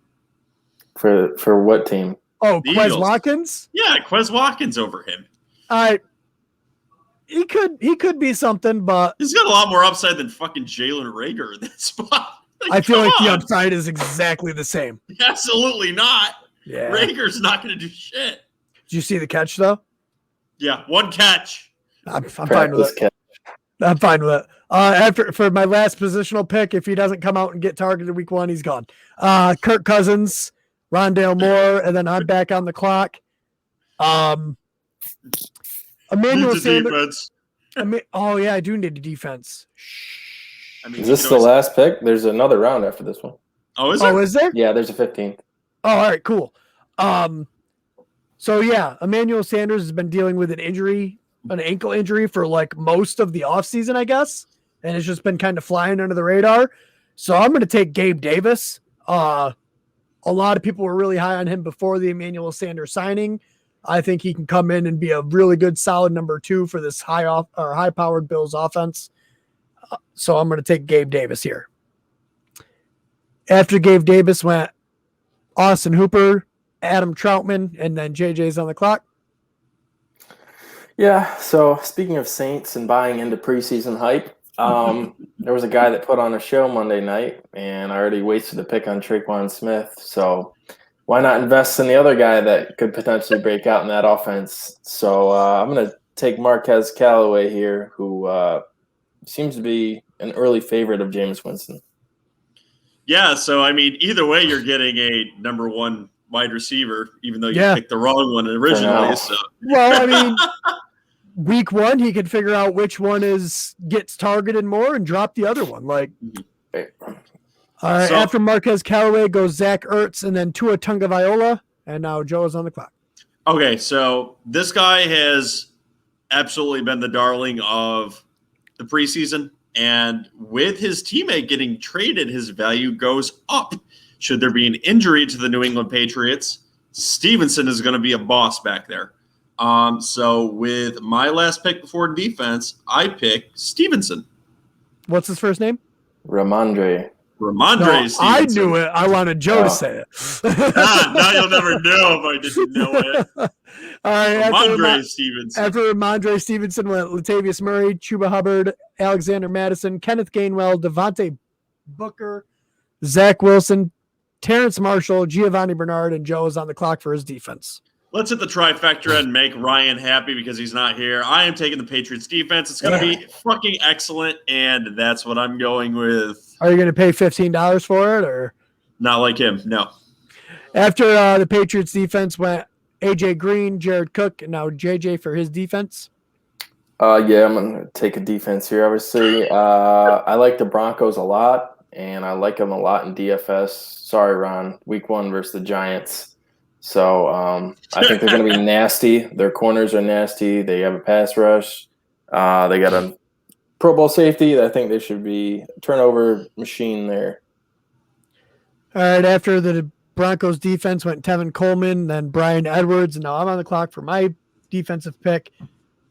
For what team? Oh, The Quez Eagles. Watkins? Yeah, Quez Watkins over him. He could be something, but He's got a lot more upside than fucking Jalen Reagor in that spot. I feel like the upside is exactly the same. Absolutely not. Yeah. Rager's not going to do shit. Did you see the catch, though? Yeah, one catch. I'm fine with it. I'm fine with it. For my last positional pick, if he doesn't come out and get targeted week 1, he's gone. Kirk Cousins, Rondale Moore, and then I'm back on the clock. Emmanuel Sanders. Oh, yeah, I do need a defense. I mean, is this the last pick? There's another round after this one. Oh, is there? Oh, is there? Yeah, there's a 15th. Oh, all right, cool. So, yeah, Emmanuel Sanders has been dealing with an ankle injury for like most of the offseason, I guess. And it's just been kind of flying under the radar. So I'm going to take Gabe Davis. A lot of people were really high on him before the Emmanuel Sanders signing. I think he can come in and be a really good, solid number 2 for this high-powered Bills offense. So I'm going to take Gabe Davis here. After Gabe Davis went Austin Hooper, Adam Troutman, and then JJ's on the clock. Yeah, so speaking of Saints and buying into preseason hype, there was a guy that put on a show Monday night, and I already wasted a pick on Tre'Quan Smith. So why not invest in the other guy that could potentially break out in that offense? So I'm going to take Marquez Callaway here, who seems to be an early favorite of Jameis Winston. Yeah, so, I mean, either way, you're getting a number 1 wide receiver, even though you picked the wrong one originally. So. Well, I mean, week 1, he could figure out which one gets targeted more and drop the other one. Like, all right, after Marquez Callaway goes Zach Ertz and then Tua Tagovailoa, and now Joe is on the clock. Okay, so this guy has absolutely been the darling of the preseason, and with his teammate getting traded, his value goes up. Should there be an injury to the New England Patriots, Stevenson is going to be a boss back there. So with my last pick before defense, I pick Stevenson. What's his first name? Ramondre Stevenson. I knew it. I wanted Joe to say it. Now you'll never know if I didn't know it. All right, Ramondre Stevenson. After Ramondre Stevenson went Latavius Murray, Chuba Hubbard, Alexander Madison, Kenneth Gainwell, Devontae Booker, Zach Wilson, Terrence Marshall, Giovanni Bernard, and Joe is on the clock for his defense. Let's hit the trifecta and make Ryan happy because he's not here. I am taking the Patriots defense. It's going to be fucking excellent, and that's what I'm going with. Are you going to pay $15 for it, or not like him? No. After the Patriots defense went AJ Green, Jared Cook, and now JJ for his defense. Yeah, I'm going to take a defense here, obviously. I like the Broncos a lot, and I like them a lot in DFS. Sorry, Ron. Week 1 versus the Giants. So I think they're going to be nasty. Their corners are nasty. They have a pass rush. They got a Pro Bowl safety. I think they should be a turnover machine there. All right, after the Broncos defense went Tevin Coleman, then Brian Edwards, and now I'm on the clock for my defensive pick.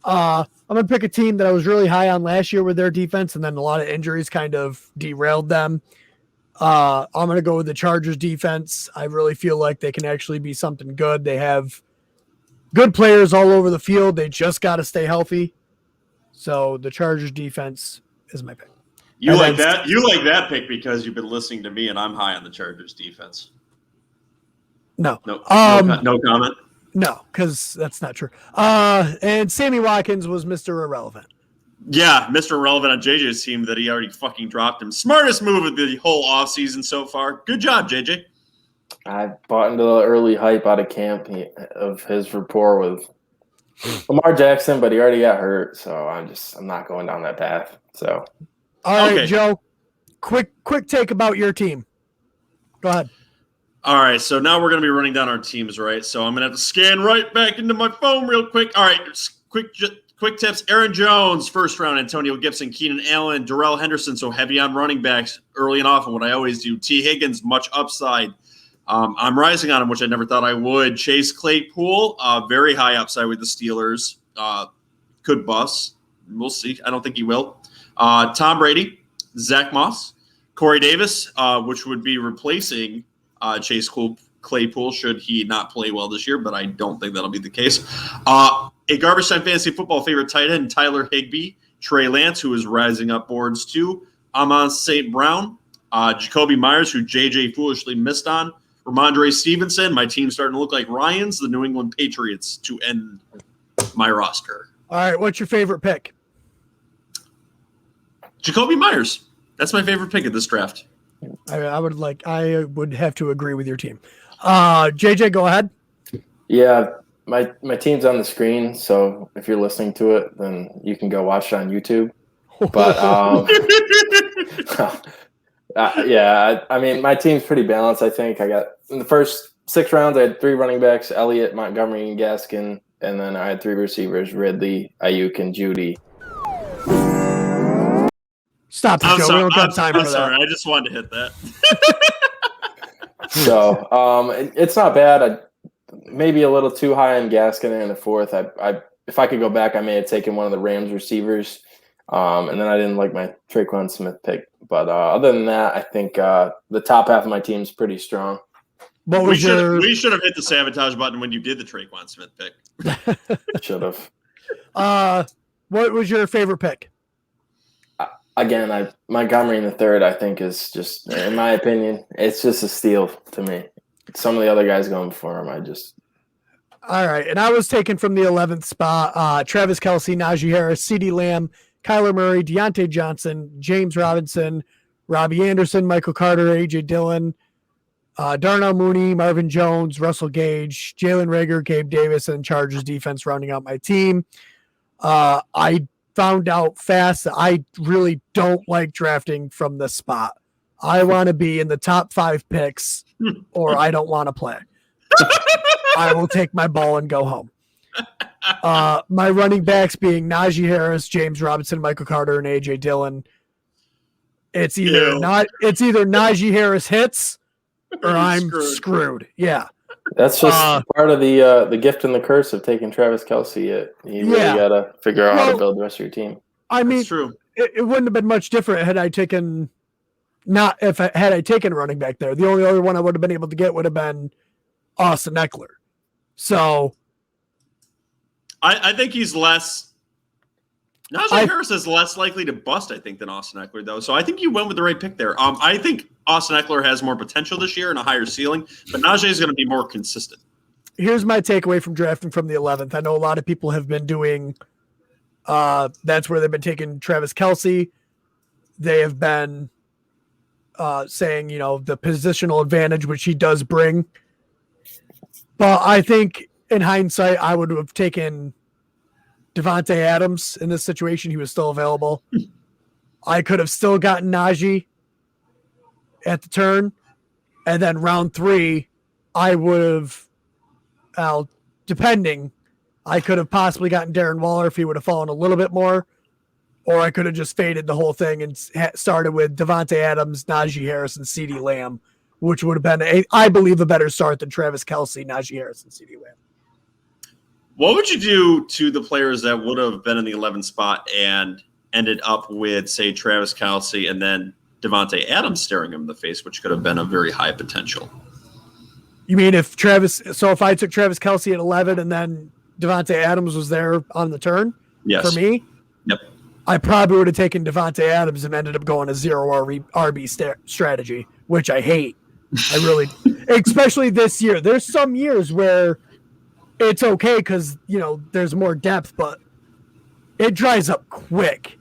I'm going to pick a team that I was really high on last year with their defense, and then a lot of injuries kind of derailed them. I'm going to go with the Chargers defense. I really feel like they can actually be something good. They have good players all over the field. They just got to stay healthy. So the Chargers defense is my pick. You like that? You like that pick because you've been listening to me, and I'm high on the Chargers defense. No. No comment. No, because that's not true. And Sammy Watkins was Mr. Irrelevant. Yeah, Mr. Irrelevant on JJ's team that he already fucking dropped him. Smartest move of the whole offseason so far. Good job, JJ. I bought into the early hype out of camp of his rapport with Lamar Jackson, but he already got hurt, so I'm not going down that path. So, all right, Joe. Quick take about your team. Go ahead. All right, so now we're going to be running down our teams, right? So I'm going to have to scan right back into my phone real quick. All right, quick tips. Aaron Jones, first round. Antonio Gibson, Keenan Allen, Darrell Henderson, so heavy on running backs early and often, what I always do. T. Higgins, much upside. I'm rising on him, which I never thought I would. Chase Claypool, very high upside with the Steelers. Could bust. We'll see. I don't think he will. Tom Brady, Zach Moss, Corey Davis, which would be replacing Chase Claypool should he not play well this year, but I don't think that'll be the case. A garbage time fantasy football favorite tight end, Tyler Higbee, Trey Lance, who is rising up boards too, Amon St. Brown, Jacoby Myers, who JJ foolishly missed on, Ramondre Stevenson. My team's starting to look like Ryan's, the New England Patriots, to end my roster. All right, what's your favorite pick? Jacoby Myers. That's my favorite pick of this draft. I would have to agree with your team. JJ, go ahead. Yeah, my team's on the screen, so if you're listening to it, then you can go watch it on YouTube. But I mean, my team's pretty balanced. I think I got in the first 6 rounds, I had 3 running backs: Elliott, Montgomery, and Gaskin, and then I had 3 receivers: Ridley, Ayuk, and Jeudy. Stop it, Joe. We don't have time for that. I'm sorry. I just wanted to hit that. So it's not bad. Maybe a little too high on Gaskin in the 4th. If I could go back, I may have taken one of the Rams receivers. And then I didn't like my Traquan Smith pick. But other than that, I think the top half of my team is pretty strong. We should have hit the sabotage button when you did the Traquan Smith pick. Should have. What was your favorite pick? Again, Montgomery in the 3rd, I think, is just, in my opinion, it's just a steal to me. Some of the other guys going before him, All right, and I was taken from the 11th spot. Travis Kelce, Najee Harris, CeeDee Lamb, Kyler Murray, Deontay Johnson, James Robinson, Robbie Anderson, Michael Carter, A.J. Dillon, Darnell Mooney, Marvin Jones, Russell Gage, Jalen Reagor, Gabe Davis, and Chargers defense rounding out my team. I found out fast that I really don't like drafting from this spot. I want to be in the top 5 picks or I don't want to play. I will take my ball and go home. My running backs being Najee Harris, James Robinson, Michael Carter, and A.J. Dillon. It's either Najee Harris hits or I'm screwed. Yeah. That's just part of the gift and the curse of taking Travis Kelce. You really got to figure out how to build the rest of your team. I mean, that's true. It wouldn't have been much different had I taken a running back there. The only other one I would have been able to get would have been Austin Eckler. So I think he's less. Najee Harris is less likely to bust, I think, than Austin Eckler, though. So I think you went with the right pick there. I think Austin Eckler has more potential this year and a higher ceiling, but Najee is going to be more consistent. Here's my takeaway from drafting from the 11th. I know a lot of people have been doing that's where they've been taking Travis Kelce. They have been saying, the positional advantage, which he does bring. But I think in hindsight, I would have taken Devontae Adams in this situation. He was still available. I could have still gotten Najee at the turn. And then round 3, I would have, depending, I could have possibly gotten Darren Waller if he would have fallen a little bit more. Or I could have just faded the whole thing and started with Devontae Adams, Najee Harris, and CeeDee Lamb, which would have been, I believe, a better start than Travis Kelce, Najee Harris, and CeeDee Lamb. What would you do to the players that would have been in the 11th spot and ended up with, say, Travis Kelce and then Devontae Adams staring him in the face, which could have been a very high potential? You mean if I took Travis Kelce at 11 and then Devontae Adams was there on the turn? Yes. For me? Yep. I probably would have taken Devontae Adams and ended up going a 0 RB strategy, which I hate. I really, especially this year. There's some years where it's okay because, there's more depth, but it dries up quick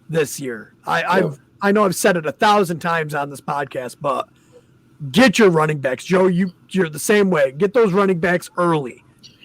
this year. I know I've said it 1,000 times on this podcast, but get your running backs. Joe, you're the same way. Get those running backs early.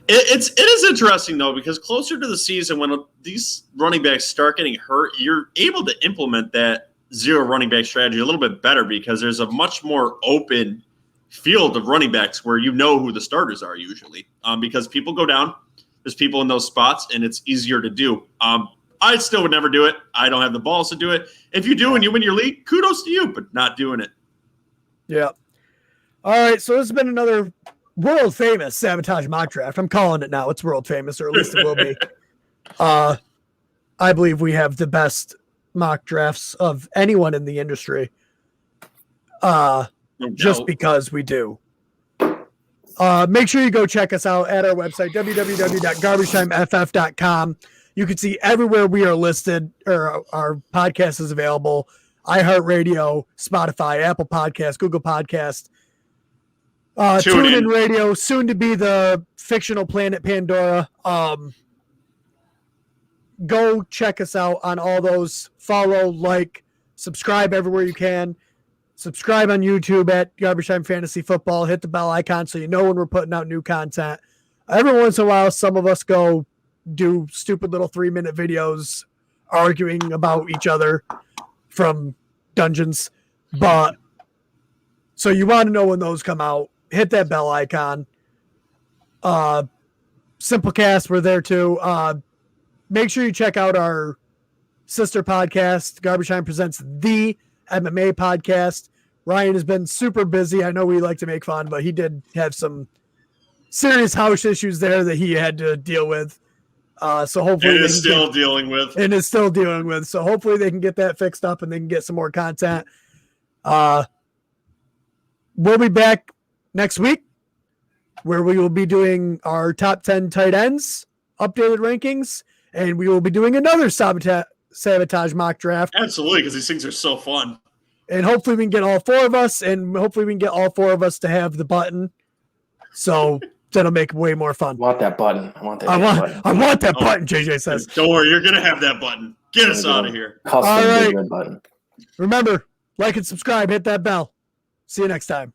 It is interesting, though, because closer to the season, when these running backs start getting hurt, you're able to implement that 0 running back strategy a little bit better because there's a much more open field of running backs where you know who the starters are usually because people go down. There's people in those spots, and it's easier to do. I still would never do it. I don't have the balls to do it. If you do and you win your league, kudos to you, but not doing it. Yeah. All right, so this has been another world famous Sabotage mock draft. I'm calling it now. It's world famous, or at least it will be. I believe we have the best mock drafts of anyone in the industry. Just because we do. Make sure you go check us out at our website, www.garbagetimeff.com. You can see everywhere we are listed, or our podcast is available. iHeartRadio, Spotify, Apple Podcasts, Google Podcasts, TuneIn Radio, soon to be the fictional planet Pandora. Go check us out on all those. Follow, like, subscribe everywhere you can. Subscribe on YouTube at Garbage Time Fantasy Football. Hit the bell icon so you know when we're putting out new content. Every once in a while, some of us go do stupid little 3-minute videos arguing about each other from dungeons. But so you want to know when those come out, hit that bell icon. Simplecast, we're there too. Make sure you check out our sister podcast. Garbage Time presents the MMA podcast. Ryan has been super busy. I know we like to make fun, but he did have some serious house issues there that he had to deal with. So hopefully is still dealing with. So hopefully they can get that fixed up and they can get some more content. We'll be back next week where we will be doing our top 10 tight ends, updated rankings, and we will be doing another Sabotage mock draft. Absolutely, because these things are so fun. And hopefully we can get all 4 of us, and hopefully we can get all 4 of us to have the button. So that'll make it way more fun. I want that button. I want that button, JJ says. Don't worry, you're going to have that button. Get us out of here. Custom all right. button. Remember, like and subscribe, hit that bell. See you next time.